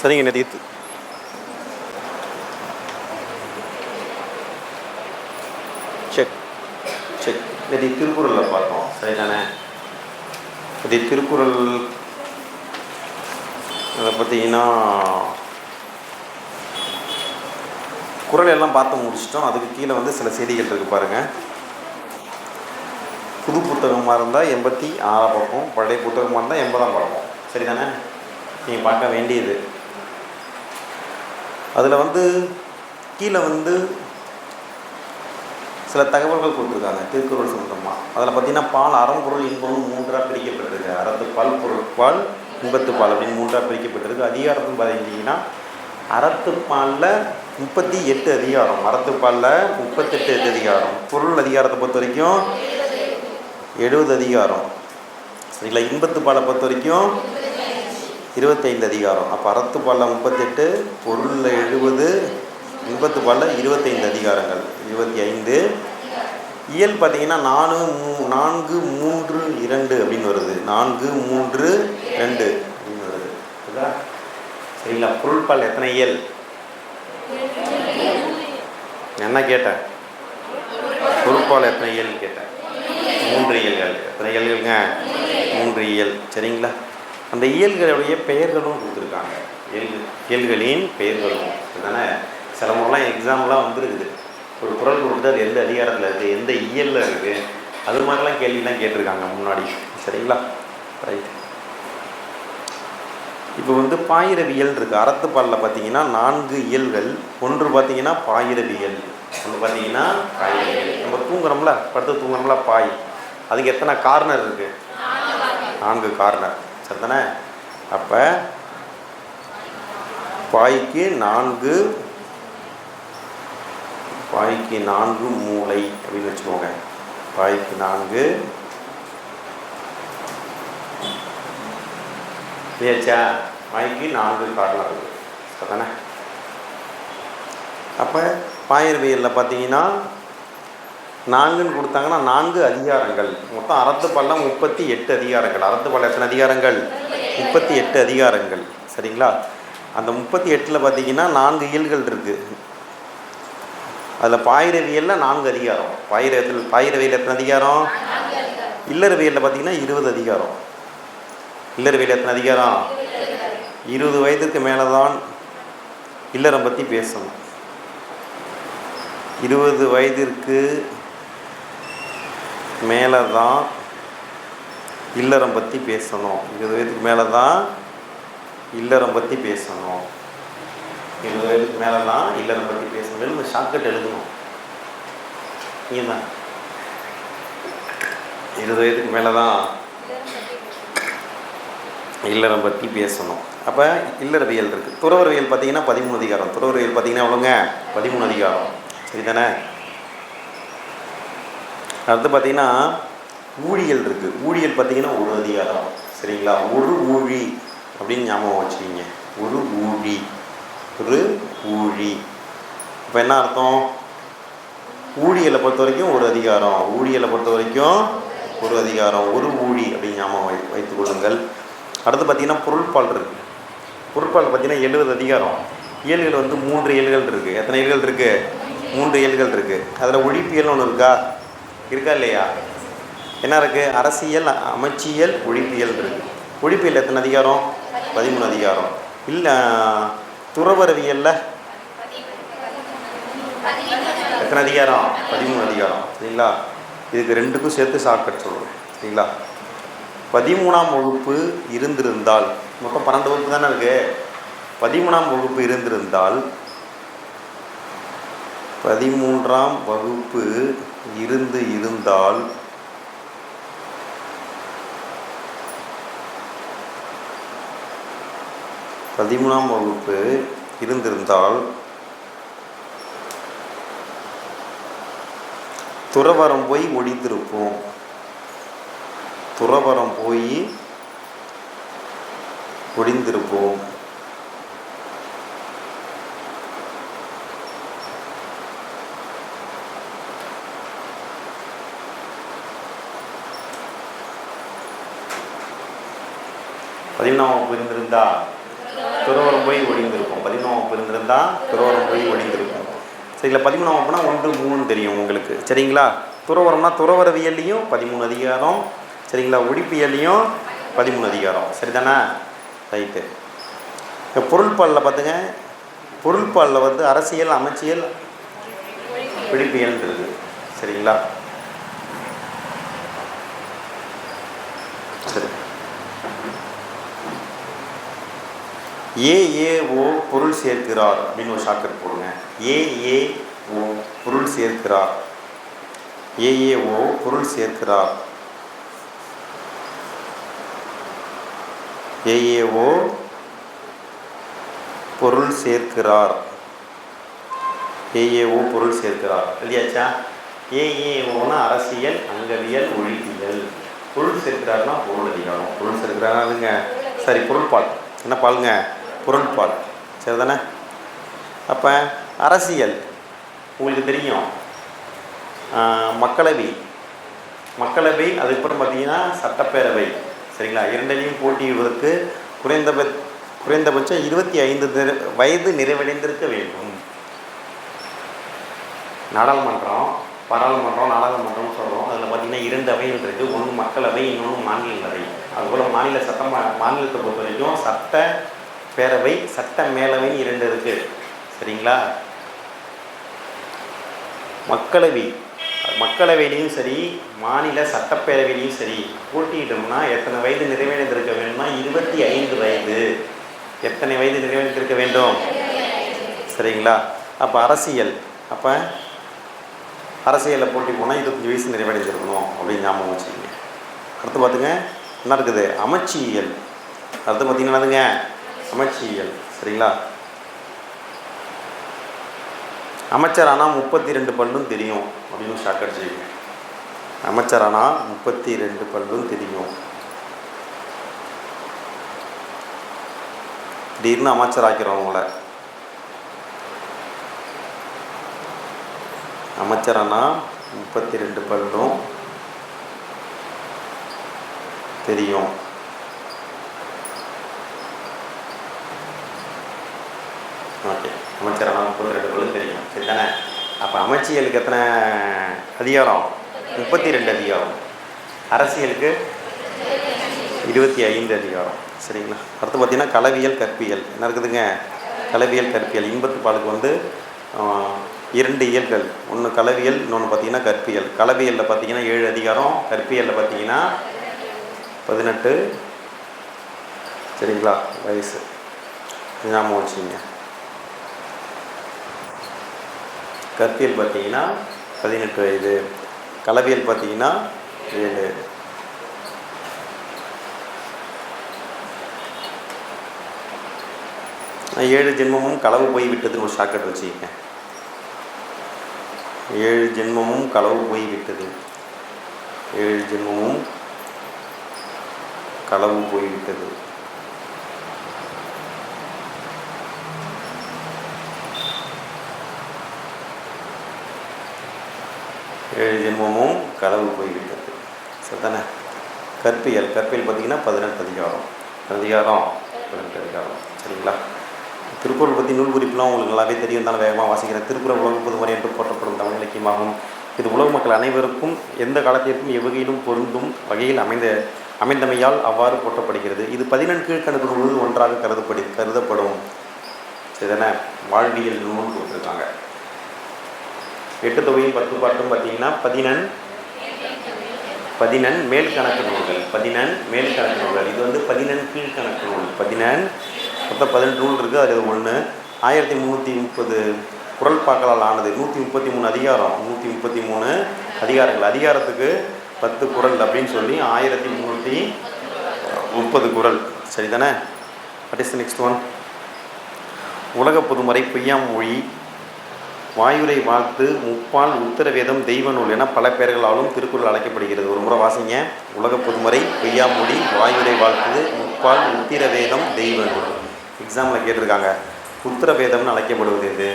சரிங்க நேற்று check check நேற்று திருக்குறளில் பார்த்தோம். சரிதானே? இது திருக்குறள் அதை பார்த்தீங்கன்னா குறள் எல்லாம் பார்த்து முடிச்சிட்டோம். அதுக்கு கீழே வந்து சில செய்திகள் இருக்குது பாருங்கள். புது புத்தகமாக இருந்தால் 86 பக்கம், பழைய புத்தகமாக இருந்தால் 80 பக்கம். சரிதானே? நீங்கள் பார்க்க வேண்டியது. அதில் வந்து கீழே வந்து சில தகவல்கள் கொடுத்துருக்காங்க திருக்குறள் சம்பந்தமாக. அதில் பார்த்தீங்கன்னா பால் அறம்பொருள் இன்பமும் 3ஆக பிரிக்கப்பட்டிருக்கு. அறத்துப்பால், பொருட்பால், இன்பத்துப்பால் அப்படின்னு 3ஆக பிரிக்கப்பட்டிருக்கு. அதிகாரத்துன்னு பார்த்தீங்கன்னா அறத்துப்பாலில் 38 அதிகாரம், அறத்துப்பாலில் 38 அதிகாரம், பொருள் அதிகாரத்தை பொறுத்த வரைக்கும் 70 அதிகாரம். சரிங்களா? இன்பத்துப்பாலை பொறுத்த வரைக்கும் 25 அதிகாரம். அப்போ அறத்துப்பாலில் 38, பொருளில் 70, இன்பத்துப்பாலில் 25 அதிகாரங்கள், 25. இயல் பார்த்தீங்கன்னா 4, 3, 2 அப்படின்னு வருது. 4, 3, 2 அப்படின்னு வருது. சரிங்களா? பொருட்பால் எத்தனை இயல்? என்ன கேட்டேன்? பொருட்பால் எத்தனை இயல்னு கேட்டேன். 3 இயல்கள். எத்தனை இயல்களுங்க? 3 இயல். சரிங்களா? அந்த இயல்களுடைய பெயர்களும் கொடுத்துருக்காங்க. இயல்களின் பெயர்களும். அதுதானே சில முறைலாம் எக்ஸாம்லாம் வந்துருக்குது. ஒரு குறள் கொடுத்து அது எந்த அதிகாரத்தில் இருக்குது, எந்த இயலில் இருக்குது, அது மாதிரிலாம் கேள்விலாம் கேட்டிருக்காங்க முன்னாடி. சரிங்களா? ரைட். இப்போ வந்து பாயிரவியல் இருக்குது. அறத்துப்பாலில் பார்த்தீங்கன்னா 4 இயல்கள். ஒன்று பார்த்தீங்கன்னா பாயிரவியல், ஒன்று பார்த்தீங்கன்னா பாயிரவியல். நம்ம தூங்குறோம்ல, படுத்து தூங்குறோம்ல பாய், அதுக்கு எத்தனை கார்னர் இருக்குது? 4 கார்னர். சரிதானே? அப்போ பாய்க்கு 4 மூளை அப்படின்னு வச்சுக்கோங்க. பாய்க்கு 4 இல்லையாச்சா? பாய்க்கு 4 கார்னர் இருக்குது. சரிதானே? அப்போ பாயிரவியலில் பார்த்தீங்கன்னா 4ன்னு கொடுத்தாங்கன்னா 4 அதிகாரங்கள். மொத்தம் அறத்துப்பாலில் 38 அதிகாரங்கள். அறத்துப்பாலில் எத்தனை அதிகாரங்கள்? 38 அதிகாரங்கள். சரிங்களா? அந்த 38ல் பார்த்தீங்கன்னா 4 இயல்கள் இருக்குது. அதில் பாயிரவியலில் 4 அதிகாரம். பாயிரவியல் எத்தனை அதிகாரம்? இல்லறவியலில் பார்த்தீங்கன்னா 20 அதிகாரம். இல்லறவியல் எத்தனை அதிகாரம்? 20 வயதுக்கு மேலே தான் இல்லறம் பற்றி பேசணும். 20 வயதிற்கு மேலே தான் இல்லறம் பற்றி பேசணும். 20 வயதுக்கு மேலே தான் இல்லறம் பற்றி பேசணும். 20 வயதுக்கு மேலே தான் இல்லறம் பற்றி பேசணும். எழுத ஷார்ட்கட் எழுதணும். நீங்கள் தான் 20 வயதுக்கு மேலே தான் இல்லறம் பற்றி பேசணும். அப்போ இல்லறவியல் இருக்குது. துறவரவியல் பார்த்தீங்கன்னா 13 அதிகாரம். துறவரவியல் பார்த்தீங்கன்னா எவ்வளோங்க? 13 அதிகாரம். சரிதானே? அடுத்து பார்த்தீங்கன்னா ஊழியல் இருக்குது. ஊழியல் பார்த்தீங்கன்னா 1 அதிகாரம். சரிங்களா? ஒரு ஊழி அப்படின்னு ஞாபகம் வச்சுக்கிங்க. ஒரு ஊழி, ஒரு ஊழி. இப்போ என்ன அர்த்தம்? ஊழியலை பொறுத்த வரைக்கும் 1 அதிகாரம், ஊழியலை பொறுத்த வரைக்கும் 1 அதிகாரம், ஒரு ஊழி அப்படின்னு ஞாபகம் வைத்துக் கொள்ளுங்கள். அடுத்து பார்த்தீங்கன்னா பொருட்பால் இருக்குது. பொருட்பால் பார்த்தீங்கன்னா 70 அதிகாரம். இயல்கள் வந்து 3 இயல்கள் இருக்குது. எத்தனை இயல்கள் இருக்குது? 3 இயல்கள் இருக்குது. அதில் ஒழிப்பியல்னு ஒன்று இருக்கா இல்லையா? என்ன இருக்குது? அரசியல், அமைச்சியல், ஒழிப்பியல் இருக்குது. ஒழிப்பியல் எத்தனை அதிகாரம்? 13 அதிகாரம். இல்லை துறவரவியலில் எத்தனை அதிகாரம்? 13 அதிகாரம். சரிங்களா? இதுக்கு 2க்கும் சேர்த்து ஷார்ட்கட் சொல்லுவோம். சரிங்களா? 13ஆம் வகுப்பு இருந்திருந்தால், மொத்தம் 12 வகுப்பு தானே இருக்குது. 13ஆம் வகுப்பு இருந்திருந்தால், 13ஆம் வகுப்பு இருந்தால் 13ஆம் வகுப்பு இருந்திருந்தால் துறவரம் போய் ஒழித்திருப்போம். துறவரம் போய் ஒழிந்திருப்போம். பதினொன்றாம் வகுப்பு இருந்திருந்தா துறவரம் போய் ஒழிந்திருக்கும். 11ஆம் வகுப்பு இருந்திருந்தால் துறவரம் போய் ஒழிந்திருக்கும். சரிங்களா? 13ஆம் வகுப்புனா 1, 3 தெரியும் உங்களுக்கு. சரிங்களா? துறவரம்னா துறவரவியல்லையும் 13 அதிகாரம். சரிங்களா? ஒழிப்பியல்லையும் 13 அதிகாரம். சரிதானே? ரைட்டு. இப்போ பொருள்பாலில் பார்த்துங்க, பொருள்பாலில் வந்து அரசியல், அமைச்சியல், ஒழிப்பியல் இருக்குது. சரிங்களா? சரி. ஏஏஓ பொருள் சேர்க்கிறார் அப்படின்னு ஒரு ஷார்ட்கட் போடுங்க. ஏஏஓ பொருள் சேர்க்கிறார். ஏஏஓ பொருள் சேர்க்கிறார். ஏஏஓ பொருள் சேர்க்கிறார். ஏஏஓ பொருள் சேர்க்கிறார். இல்லையாச்சா? ஏஏஓனா அரசியல், அங்கவியல், ஒழிப்பியல். பொருள் சேர்க்கிறார்னா பொருள் அதிகாரம். பொருள் சேர்க்கிறாருங்க. சரி, பொருள்பால் என்ன பாலுங்க? பொருள்பால். சரி தானே? அப்போ அரசியல் உங்களுக்கு தெரியும். மக்களவை, மக்களவை, அதுக்கப்புறம் பார்த்தீங்கன்னா சட்டப்பேரவை. சரிங்களா? இரண்டிலையும் போட்டியிடுவதற்கு குறைந்தபட்சம் 25 வயது நிறைவடைந்திருக்க வேண்டும். நாடாளுமன்றம், பாராளுமன்றம், நாடாளுமன்றம்னு சொல்கிறோம். அதில் பார்த்திங்கன்னா 2 அவைகள் இருக்குது. ஒன்று மக்களவை, இன்னொன்று மாநிலங்களவை. அதுபோல் மாநிலத்தை பொறுத்த வரைக்கும் சட்ட பேரவை, சட்ட மேலவைன்னு 2 இருக்குது. சரிங்களா? மக்களவையிலையும் சரி, மாநில சட்டப்பேரவையிலையும் சரி போட்டியிட்டோம்னா எத்தனை வயது நிறைவடைந்திருக்க வேண்டும்னா 25 வயது. எத்தனை வயது நிறைவடைந்திருக்க வேண்டும்? சரிங்களா? அப்போ அரசியல், அப்போ அரசியலில் போட்டி போனால் 25 வயசு நிறைவடைஞ்சிருக்கணும் அப்படின்னு ஞாபகம் வச்சுக்கோங்க. அடுத்து பார்த்துங்க என்ன இருக்குது? அமைச்சியல். அடுத்து பார்த்திங்கன்னா என்னதுங்க? அமைச்சியல். சரிங்களா? அமைச்சரானா 32 பல்லும் தெரியும் அப்படின்னு ஷார்ட்கட் செய்யுங்க. அமைச்சரானா 32 பல்லும் தெரியும். திடீர்னு அமைச்சர் ஆக்கிறவங்கள அமைச்சரானா 32 பல்லும் தெரியும். ஓகே, அமைச்சரானா 32 பல்லும் தெரியும். சரி தானே? அப்போ அமைச்சியலுக்கு எத்தனை அதிகாரம்? 32 அதிகாரம். அரசியலுக்கு 25 அதிகாரம். சரிங்களா? அடுத்து பார்த்திங்கன்னா களவியல், கற்பியல். என்ன இருக்குதுங்க? களவியல், கற்பியல். இன்பத்துப்பாலுக்கு வந்து 2 இயல்கள். ஒன்று களவியல், இன்னொன்று பார்த்திங்கன்னா கற்பியல். களவியலில் பார்த்திங்கன்னா 7 அதிகாரம், கற்பியலில் பார்த்திங்கன்னா 18. சரிங்களா? வயசு ஞாபகம் வச்சுங்க. கற்பியல் பார்த்திங்கன்னா 18 வயது, களவியல் பார்த்திங்கன்னா 7. ஏழு ஜென்மமும் களவு போய் விட்டதுன்னு ஒரு ஷார்ட்கட் வச்சுக்கங்க. 7 ஜென்மமும் களவு போய் விட்டது. 7 ஜென்மமும் களவு போய்விட்டது. ஏழு ஜென்மமும் களவு போய்விட்டது. சரிதானே? கற்பியல் பார்த்திங்கன்னா 18 அதிகாரம். 18 அதிகாரம். சரிங்களா? திருக்குறள் பற்றி நூல் குறிப்புலாம் உங்களுக்கு நல்லாவே தெரியும் தானே? வேகமாக வாசிக்கிறேன். திருக்குறள் உலக பொதுமறை என்று போற்றப்படும் தமிழ் இலக்கியமாகும். இது உலக மக்கள் அனைவருக்கும் எந்த காலத்திற்கும் எவ்வகையிலும் பொருந்தும் வகையில் அமைந்தமையால் அவ்வாறு போற்றப்படுகிறது. இது 14 கீழ்க்கணக்கு நூல்கள் ஒன்றாக கருதப்படும். சரிதானே? வாழ்வியல் நூல் கொடுத்துருக்காங்க. 8 தொகையும் 10 பாட்டும் பார்த்திங்கன்னா 14 மேல் கணக்கு நூல்கள். 14 மேல் கணக்கு நூல்கள். இது வந்து 14 கீழ்கணக்கு நூல். 14 மொத்தம் 18 நூல் இருக்குது. அது 1 1330 குறள்பாக்களால் ஆனது. 133 அதிகாரம். 133 அதிகாரங்கள். அதிகாரத்துக்கு 10 குறள் அப்படின்னு சொல்லி 1330 குறள். சரிதானே? What is the next one? உலக பொதுமறை, பொய்யாமொழி, வாயுரை வாழ்த்து, முப்பால், உத்தரவேதம், தெய்வ நூல் என பல பெயர்களாலும் திருக்குறள் அழைக்கப்படுகிறது. ஒரு முறை வாசிங்க. உலக பொதுமறை, பொய்யாமொழி, வாயுரை வாழ்த்து, முப்பால், உத்திரவேதம், தெய்வ நூல். எக்ஸாமில் கேட்டிருக்காங்க. உத்தரவேதம்னு அழைக்கப்படுவது எது?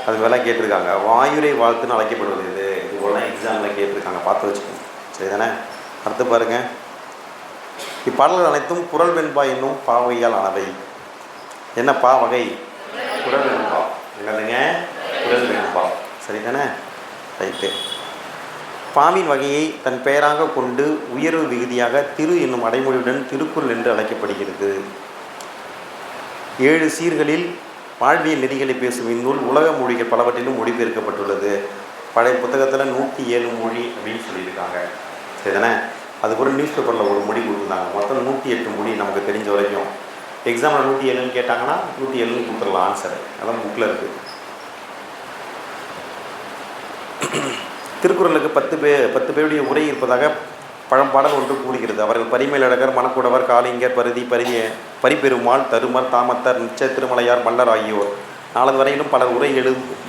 அது வேலை கேட்டிருக்காங்க. வாயுரை வாழ்த்துன்னு அழைக்கப்படுவது எது? இது போலாம் எக்ஸாமில் கேட்டிருக்காங்க. பார்த்து வச்சுக்கோங்க. சரிதானே? அடுத்து பாருங்கள். இப்பாடல்கள் அனைத்தும் குறள் வெண்பா என்னும் பாவையால் ஆனவை. என்ன பா வகை? குரல் வெண்பா. என்னதுங்க? குரல் வெண்பா. சரி தானே? ரைட்டு. பாவின் வகையை தன் பெயராக கொண்டு உயர்வு விகுதியாக திரு என்னும் அடைமொழியுடன் திருக்குறள் என்று அழைக்கப்படுகிறது. 7 சீர்களில் வாழ்வியல் நெறிகளை பேசும் இந்நூல் உலக மொழிகள் பலவற்றிலும் மொழிபெயர்க்கப்பட்டுள்ளது. பழைய புத்தகத்தில் 107 மொழி அப்படின்னு சொல்லியிருக்காங்க. சரிதானே? அதுக்கப்புறம் நியூஸ் பேப்பரில் ஒரு மொழி கொடுத்துருந்தாங்க. மொத்தம் 108 மொழி நமக்கு தெரிஞ்ச வரைக்கும். எக்ஸாமில் 107ன்னு கேட்டாங்கன்னா 107ன்னு கொடுத்துடலாம் ஆன்சரு. அதான் புக்கில் இருக்குது. திருக்குறளுக்கு 10 பேருடைய உரை இருப்பதாக பழம்பாடல் ஒன்று கூறுகிறது. அவர்கள் பரிமேலழகர், மணக்குடவர், காளிங்கர், பரிபெருமாள், தருமர், தாமத்தர், நிச்ச, திருமலையார், மல்லர் ஆகியோர். நாளது வரையிலும் பலர் உரை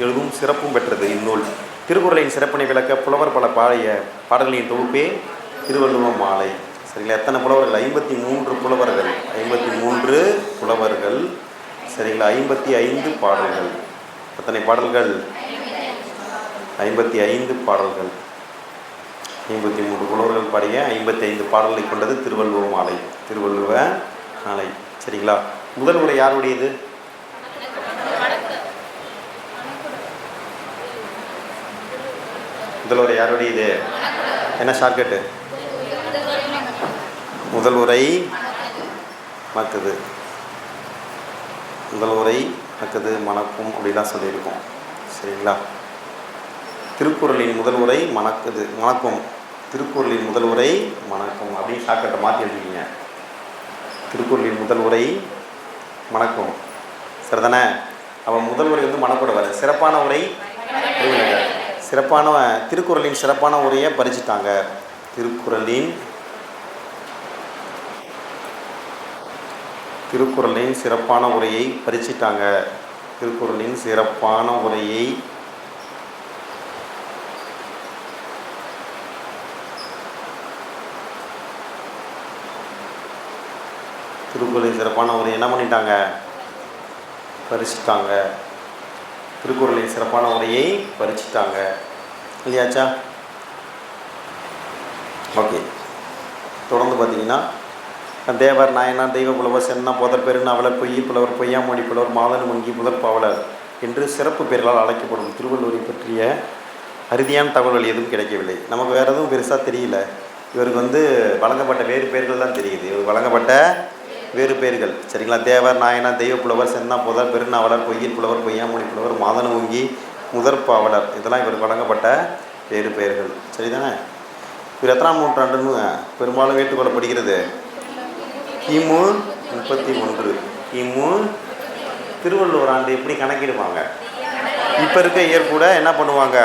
எழுதும் சிறப்பும் பெற்றது இந்நூல். திருக்குறளின் சிறப்பினை விளக்க புலவர் பல பாடிய பாடல்களின் தொகுப்பே திருவள்ளுவர் மாலை. சரிங்களா? எத்தனை புலவர்கள்? 53 புலவர்கள். 53 புலவர்கள். சரிங்களா? 55 பாடல்கள். எத்தனை பாடல்கள்? 55 பாடல்கள். 53 புலவர்கள் பாடிய 55 பாடல்களை கொண்டது திருவள்ளுவர் மாலை. திருவள்ளுவர் மாலை. சரிங்களா? முதல் உரை யாருடையது? முதல் உரை யாருடையது? என்ன ஷார்ட்கட்டு? முதல் உரை மக்குது. முதல் உரை மக்குது, மணக்கும் அப்படிலாம் சொல்லியிருக்கோம். சரிங்களா? திருக்குறளின் முதல் உரை மணக்குது, மணக்கும். திருக்குறளின் முதல் உரை மணக்கும் அப்படின்னு ஷார்ட்கட்டை மாற்றி எழுதிக்கிங்க. திருக்குறளின் முதல் உரை மணக்கும். சரிதானே? அவன் முதல் உரை வந்து மணக்கூடவர். சிறப்பான உரை சிறப்பான திருக்குறளின் சிறப்பான உரையை பறிச்சிட்டாங்க. திருக்குறளின் சிறப்பான உரையை பறிச்சிட்டாங்க. திருக்குறளின் சிறப்பான உரையை என்ன பண்ணிட்டாங்க? பறிச்சிட்டாங்க. திருக்குறளின் சிறப்பான உரையை பறிச்சிட்டாங்க. இல்லையாச்சா? ஓகே. தொடர்ந்து பார்த்தீங்கன்னா தேவர், நாயனார், தெய்வ புலவர், சென்னா, போதர், பெருநாவலர், பொய்யி புலவர், பொய்யாமொழி புலவர், மாதன், வங்கி, முதற் பாவலர் என்று சிறப்பு பெயர்களால் அழைக்கப்படும் திருவள்ளுவரை பற்றிய அறுதியான தகவல்கள் எதுவும் கிடைக்கவில்லை. நமக்கு வேறு எதுவும் பெருசாக தெரியல. இவருக்கு வந்து வழங்கப்பட்ட வேறு பெயர்கள் தான் தெரியுது. இவருக்கு வழங்கப்பட்ட வேறு பெயர்கள். சரிங்களா? தேவர், நாயனார், தெய்வ புலவர், சென்னா, போதர், பெருநாவலர், பொய்யில் புலவர், பொய்யாமொழி புலவர், மாதன், வங்கி, முதற் பாவலர் இதெல்லாம் இவருக்கு வழங்கப்பட்ட வேறு பெயர்கள். சரிதானே? இவர் எத்தனாம் நூற்றாண்டுன்னு பெரும்பாலும் ஏற்றுக்கொள்ளப்படுகிறது? கிமு 31. கிமு. திருவள்ளுவர் ஆண்டு எப்படி கணக்கிடுவாங்க? இப்போ இருக்க இயர் கூட என்ன பண்ணுவாங்க?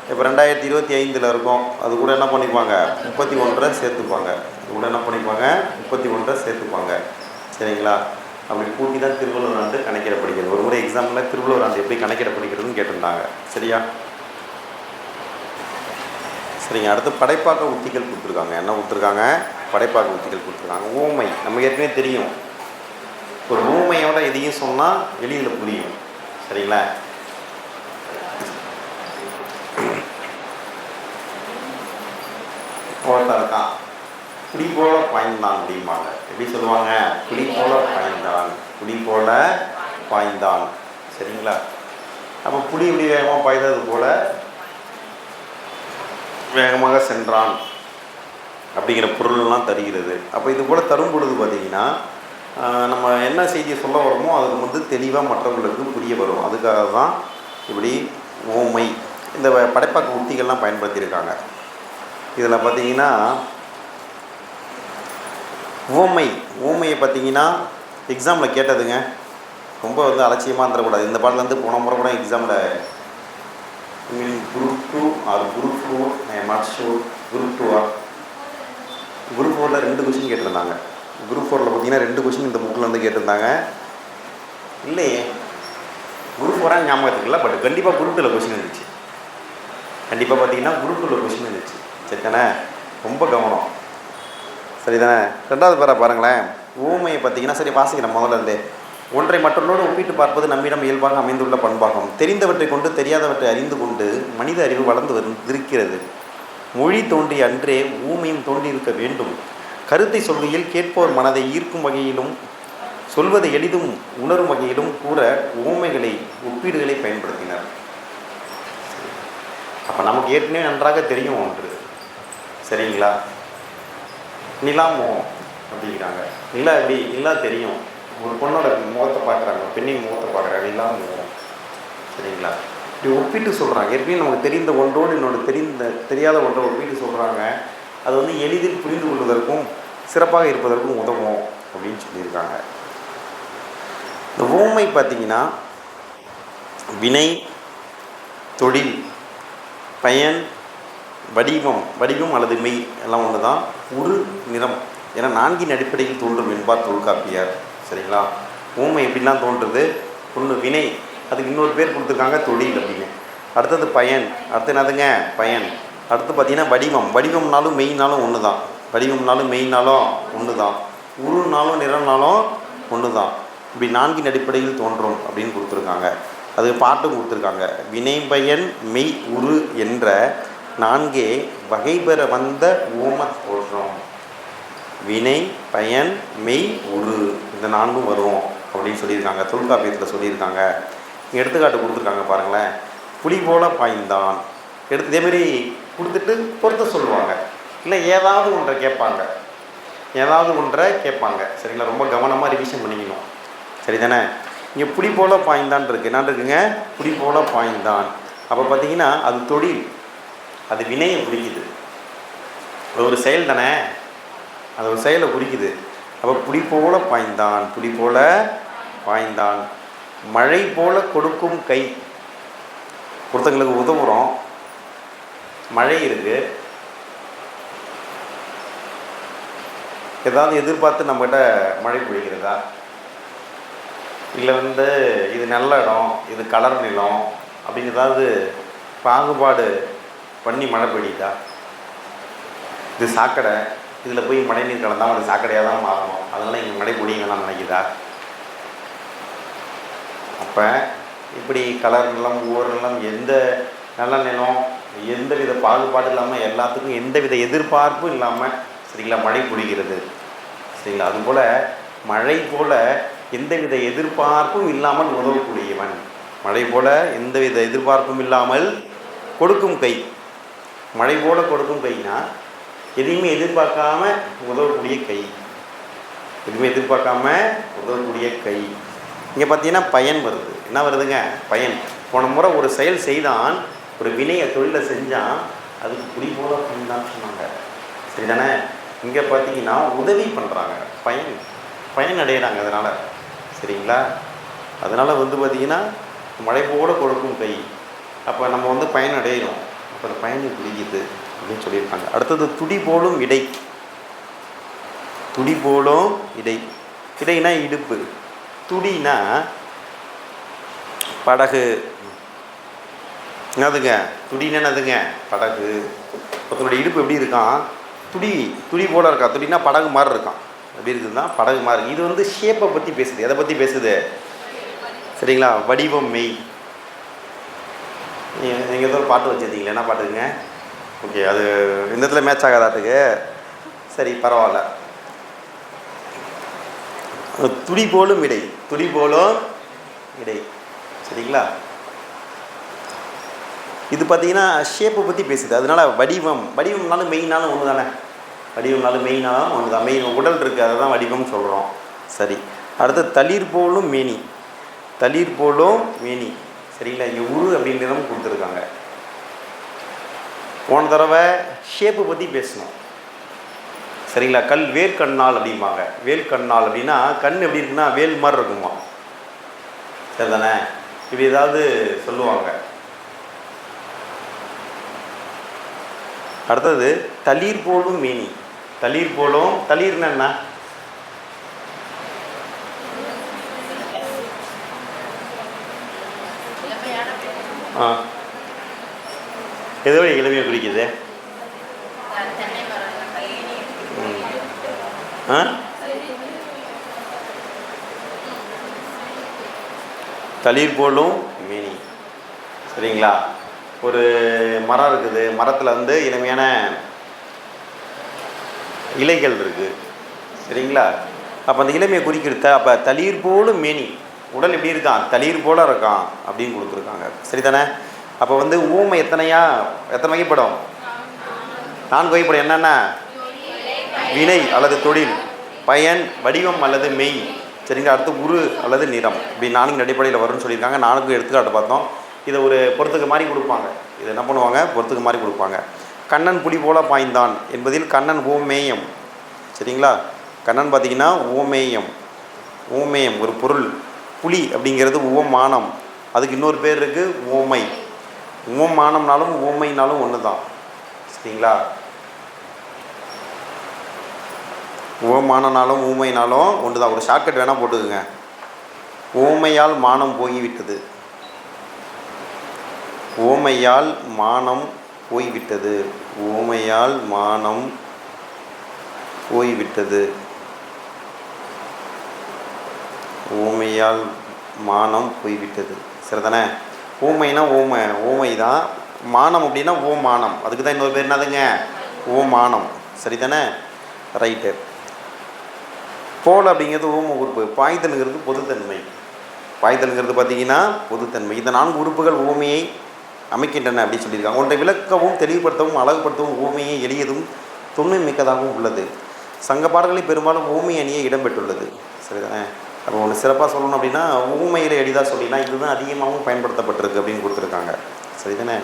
இப்போ 2025 இருக்கோம். அது கூட என்ன பண்ணிப்பாங்க? 31 சேர்த்துப்பாங்க. அது கூட என்ன பண்ணிப்பாங்க? 31 சேர்த்துப்பாங்க. சரிங்களா? அப்படி கூட்டி தான் திருவள்ளுவர் ஆண்டு கணக்கிடப்படுகிறது. ஒரு முறை எக்ஸாம்பிளில் திருவள்ளுவர் ஆண்டு எப்படி கணக்கிடப்படுகிறதுன்னு கேட்டிருந்தாங்க. சரியா? சரிங்க. அடுத்து படைப்பாக்க உத்திகள் கொடுத்துருக்காங்க. என்ன கொடுத்துருக்காங்க? படைப்பாக்க உத்திகள் கொடுத்துருக்காங்க. ஊமை நம்ம ஏற்கனவே தெரியும். ஒரு ஊமையோட எதையும் சொன்னால் எளிதில் புரியும். சரிங்களா? ஒருத்தர் இருக்கான், குடி போல பாய்ந்தான் அப்படிம்பாங்க. எப்படி சொல்லுவாங்க? குடி போல பாய்ந்தான், குடி போல பாய்ந்தான். சரிங்களா? அப்போ புலி இப்படி வேகமாக பாய்ந்தது போல வேகமாக சென்றான் அப்படிங்கிற பொருள்லாம் தருகிறது. அப்போ இது போல் தரும் பொழுது பார்த்திங்கன்னா நம்ம என்ன செய்தியை சொல்ல வரோமோ அதுக்கு வந்து தெளிவாக மற்றவங்களுக்கு புரிய வரும். அதுக்காக தான் இப்படி ஓமை இந்த படைப்பாக்க உத்திகள்லாம் பயன்படுத்தியிருக்காங்க. இதில் பார்த்திங்கன்னா ஊமையை பார்த்திங்கன்னா எக்ஸாமில் கேட்டதுங்க. ரொம்ப வந்து அலட்சியமாக இருந்துடக்கூடாது. இந்த பாடல் வந்து போன முறை கூட எக்ஸாமில் group 2 or group 4 I am not sure. Group 2 group 4ல் 2 கொஸ்டின் கேட்டிருந்தாங்க. குரூப் 4ல் பார்த்தீங்கன்னா 2 கொஸ்டின் இந்த புக்கில் வந்து கேட்டிருந்தாங்க. இல்லையே குரூப் 4 ஞாபகம் இருக்குல்ல. பட் கண்டிப்பாக குரூப் 2ல் கொஸ்டின் இருந்துச்சு. கண்டிப்பாக பார்த்தீங்கன்னா குரூப் 2ல் கொஸ்டின் இருந்துச்சு. சரி தானே? ரொம்ப கவனம். சரி தானே? 2வது பேரை பாருங்களேன். ஊமையை பார்த்தீங்கன்னா சரி வாசிக்கிறேன் முதல்ல இருந்தே. ஒன்றை மற்றொன்றோடு ஒப்பிட்டு பார்ப்பது நம்மிடம் இயல்பாக அமைந்துள்ள பண்பாகும். தெரிந்தவற்றை கொண்டு தெரியாதவற்றை அறிந்து கொண்டு மனித அறிவு வளர்ந்து இருக்கிறது. மொழி தோன்றிய அன்றே ஊமையும் தோன்றியிருக்க வேண்டும். கருத்தை சொல்கையில் கேட்போர் மனதை ஈர்க்கும் வகையிலும் சொல்வதை எளிதும் உணரும் வகையிலும் கூற உவமைகளை ஒப்பீடுகளை பயன்படுத்தினர். அப்போ நமக்கு ஏற்கனவே நன்றாக தெரியும் ஒன்று, சரிங்களா? நிலா முகம் அப்படிங்கிறாங்க. நிலா எப்படி? நிலா தெரியும். ஒரு பொண்ணோட முகத்தை பார்க்குறாங்க, பெண்ணின் முகத்தை பார்க்குறாங்க, நிலா முகம், சரிங்களா? இப்படி ஒப்பிட்டு சொல்கிறாங்க. ஏற்கனவே நமக்கு தெரிந்த ஒன்றோடு இன்னொன்று தெரியாத ஒன்றை ஒப்பிட்டு சொல்கிறாங்க. அது வந்து எளிதில் புரிந்து கொள்வதற்கும் சிறப்பாக இருப்பதற்கும் உதவும் அப்படின்னு சொல்லியிருக்காங்க. இந்த உவமை பார்த்திங்கன்னா வினை, தொழில், பயன், வடிவம் அல்லது மெய் எல்லாம் ஒன்று தான். உரு, நிறம் என 4 அடிப்படையில் தோன்றும் என்பார் தொல்காப்பியர், சரிங்களா? உவமை எப்படிலாம் தோன்றுறது? ஒன்று வினை, அதுக்கு இன்னொரு பேர் கொடுத்துருக்காங்க தொழில் அப்படின்னு. அடுத்தது பயன், அடுத்து என்னதுங்க பயன். அடுத்து பார்த்திங்கன்னா வடிவம்னாலும் மெய்னாலும் ஒன்று தான். வடிவம்னாலும் மெய்னாலும் ஒன்று தான். உருனாலும் நிறம்னாலும் ஒன்று தான். இப்படி 4 அடிப்படையில் தோன்றும் அப்படின்னு கொடுத்துருக்காங்க. அதுக்கு பாட்டும் கொடுத்துருக்காங்க. வினை, பயன், மெய், உரு என்ற 4 வகை பெற வந்த ஓம தோற்றம். வினை, பயன், மெய், உரு இந்த 4 வரும் அப்படின்னு சொல்லியிருக்காங்க. தொல்காப்பியத்தில் சொல்லியிருக்காங்க. எடுத்துக்காட்டு கொடுத்துருக்காங்க பாருங்களேன். புலி போல பாய்ந்தான். இதேமாரி கொடுத்துட்டு பொறுத்த சொல்லுவாங்க. இல்லை ஏதாவது ஒன்றை கேட்பாங்க, சரிங்களா? ரொம்ப கவனமாக ரிவிஷன் பண்ணிக்கணும், சரி தானே? இங்கே புலி போல பாய்ந்தான் இருக்குது. என்ன இருக்குங்க? புலி போல பாய்ந்தான். அப்போ பார்த்தீங்கன்னா அது தொழில், அது வினையை குறிக்குது. அது ஒரு செயல் தானே, அது ஒரு செயலை குறிக்குது. அப்போ புலி போல பாய்ந்தான். மழை போல கொடுக்கும் கை. ஒருத்தங்களுக்கு உதவுறோம், மழை இருக்குது, ஏதாவது எதிர்பார்த்து நம்மகிட்ட மழை பொழிக்கிறதா? இல்லை இது நல்ல இடம், இது கலர் நிலம் அப்படின்னு ஏதாவது பாகுபாடு பண்ணி மழை பெய்யுதா? இது சாக்கடை, இதில் போய் மழை நீர் கலந்தால் அது சாக்கடையாக தான் மாறணும், அதனால் இங்கே மழை பொழியலாம் நினைக்குதா? அப்போ இப்படி கலர் நிலம், ஊர் நிலம், எந்த நல்ல நிலம், எந்த வித பாகுபாடு இல்லாமல் எல்லாத்துக்கும் எந்த வித எதிர்பார்ப்பும் இல்லாமல், சரிங்களா, மழை பொழிகிறது, சரிங்களா? அதுபோல் மழை போல் எந்தவித எதிர்பார்ப்பும் இல்லாமல் உதவக்கூடியவன். மழை போல் எந்தவித எதிர்பார்ப்பும் இல்லாமல் கொடுக்கும் கை. மழை போல் கொடுக்கும் கைனா எதையுமே எதிர்பார்க்காம உதவக்கூடிய கை. இங்கே பார்த்தீங்கன்னா பயன் வருது. என்ன வருதுங்க? பயன். போன முறை ஒரு செயல் செய்தான், ஒரு வினையை தொழிலை செஞ்சான், அதுக்கு புலி போல தான் சொன்னாங்க, சரி தானே? இங்கே பார்த்தீங்கன்னா உதவி பண்ணுறாங்க, பயன் அடைகிறாங்க அதனால், சரிங்களா? அதனால் பார்த்திங்கன்னா மழை போல கொடுக்கும் கை. அப்போ நம்ம பயன் அடையிறோம், அப்போ அந்த பயனை பிடிக்குது அப்படின்னு சொல்லியிருக்காங்க. அடுத்தது துடி போலும் இடை. இடைனா இடுப்பு, துடினா படகு. என்னதுங்க? துடினா என்னதுங்க? படகு. ஒருத்தனுடைய இடுப்பு எப்படி இருக்கான்? துடி போல இருக்கா. துடினா படகு மாதிரி இருக்கான். எப்படி இருக்குதுன்னா படகு மாதிரி. இது ஷேப்பை பற்றி பேசுது. எதை பற்றி பேசுது? சரிங்களா? வடிவம், மெய். நீங்கள் ஏதோ ஒரு பாட்டு வச்சுருந்தீங்களே, என்ன பாட்டுங்க? ஓகே, அது இந்த இடத்துல மேட்ச் ஆகாதாட்டுக்கு. சரி, பரவாயில்ல. துடி போலும் இடை, சரிங்களா? இது பார்த்தீங்கன்னா ஷேப்பை பற்றி பேசுது. அதனால வடிவம்னாலும் மெயினாலும் ஒன்று தானே. மெயின் உடல் இருக்குது, அதை தான் வடிவம்னு சொல்கிறோம். சரி, அடுத்து தளிர் போலும் மேனி. சரிங்களா? இங்கே உரு அப்படின்றதும் கொடுத்துருக்காங்க. போன தடவை ஷேப்பை பற்றி பேசணும், சரிங்களா? வேர்க்கண்ணால் அப்படிம்பாங்க. வேல்கண்ணால் அப்படின்னா கண் எப்படி இருக்குன்னா வேல் மாதிரி இருக்குமா, சரி தானே? இப்படி ஏதாவது சொல்லுவாங்க. அடுத்தது தளிர் போலும் மேனி. தளிர்னா என்ன? எதோட இளமையை குறிக்குது? தளிர் போலும் மேனி, சரிங்களா? ஒரு மரம் இருக்குது, மரத்தில் இளமையான இலைகள் இருக்குது, சரிங்களா? அப்போ அந்த இளமையை குறிக்கிறது. அப்போ தளிர் போலும் மேனி, உடல் எப்படி இருக்கான், தளிர் போல இருக்கான் அப்படின்னு கொடுத்துருக்காங்க. சரிதானே? அப்போ வந்து ஊமை எத்தனை வகைப்படும்? 4 வகைப்படும். என்னென்ன? வினை அல்லது தொழில், பயன், வடிவம் அல்லது மெய். சரிங்களா? அடுத்து உரு அல்லது நிறம். இப்படி 4 அடிப்படையில் வரும்னு சொல்லியிருக்காங்க. 4 எடுத்துக்காட்டு பார்த்தோம். இதை ஒரு பொறுத்துக்கு மாதிரி கொடுப்பாங்க. இதை என்ன பண்ணுவாங்க? பொறுத்துக்கு மாதிரி கொடுப்பாங்க. கண்ணன் புலி போல பாய்ந்தான் என்பதில் கண்ணன் ஓமேயம். சரிங்களா? கண்ணன் பார்த்தீங்கன்னா ஓமேயம். ஓமேயம் ஒரு பொருள். புலி அப்படிங்கிறது ஓமானம். அதுக்கு இன்னொரு பேர் இருக்குது ஓமை. ஓமானம்னாலும் ஓமைனாலும் ஒன்று தான். சரிங்களா? ஓமானனாலும் ஊமைனாலும் ஒன்று தான். ஒரு ஷார்ட்கட் வேணால் போட்டுக்குங்க. ஓமையால் மானம் போய்விட்டது. ஓமையால் மானம் போய்விட்டது. ஓமையால் மானம் போய்விட்டது. ஓமையால் மானம் போய்விட்டது. சரிதானே? ஊமைனா ஓமை தான். மானம் அப்படின்னா ஓமானம். அதுக்கு தான் இன்னொரு பேர் என்னதுங்க? ஓமானம். சரிதானே? ரைட்டு. போல் அப்படிங்கிறது ஓம உறுப்பு. பாய்தலுங்கிறது பொதுத்தன்மை. பாய்தலுங்கிறது பார்த்தீங்கன்னா பொதுத்தன்மை. இந்த 4 உறுப்புகள் ஓமையை அமைக்கின்றன அப்படின்னு சொல்லியிருக்காங்க. ஒன்றை விளக்கவும் தெளிவுபடுத்தவும் அழகுபடுத்தவும் ஓமையை எளியதும் தொன்மை மிக்கதாகவும் உள்ளது. சங்க பாடல்களில் பெரும்பாலும் ஓமை அணியே இடம்பெற்றுள்ளது. சரிதானே? அப்போ ஒன்று சிறப்பாக சொல்லணும் அப்படின்னா ஊமையில் எளிதாக சொல்லினா இதுதான் அதிகமாகவும் பயன்படுத்தப்பட்டிருக்கு அப்படின்னு கொடுத்துருக்காங்க. சரிதானே?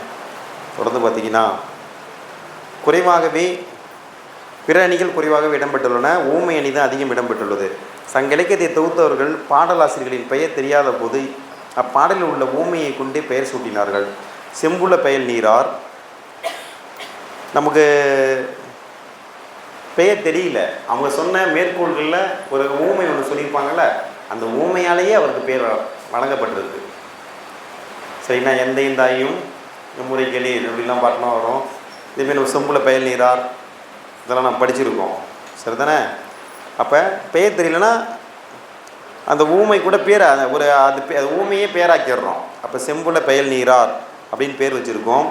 தொடர்ந்து பார்த்திங்கன்னா குறைவாகவே பிற அணிகள் குறைவாகவே இடம்பெற்றுள்ளன. ஊமை அணி தான் அதிகம் இடம்பெற்றுள்ளது. சங்க இலக்கியத்தை தொகுத்தவர்கள் பாடலாசிரியர்களின் பெயர் தெரியாத போது அப்பாடலில் உள்ள ஊமையை கொண்டே பெயர் சூட்டினார்கள். செம்புல பெயல் நீரார். நமக்கு பெயர் தெரியல, அவங்க சொன்ன மேற்கோள்களில் ஒரு ஊமை ஒன்று சொல்லியிருப்பாங்கள்ல, அந்த ஊமையாலேயே அவருக்கு பேர் வழங்கப்பட்டிருக்கு. சரிண்ணா? எந்தையும் தாயும் முறை கேளி அப்படிலாம் பாட்டுலாம் வரும். இதேமாரி நம்ம செம்புல பெயல் நீரார் இதெல்லாம் நம்ம படிச்சிருக்கோம். சரிதானே? அப்போ பெயர் தெரியலன்னா அந்த ஊமை கூட பேரை அது ஊமையே பேராக்கிடுறோம். அப்போ செம்புல பெயல் நீரார் அப்படின்னு பேர் வச்சுருக்கோம்.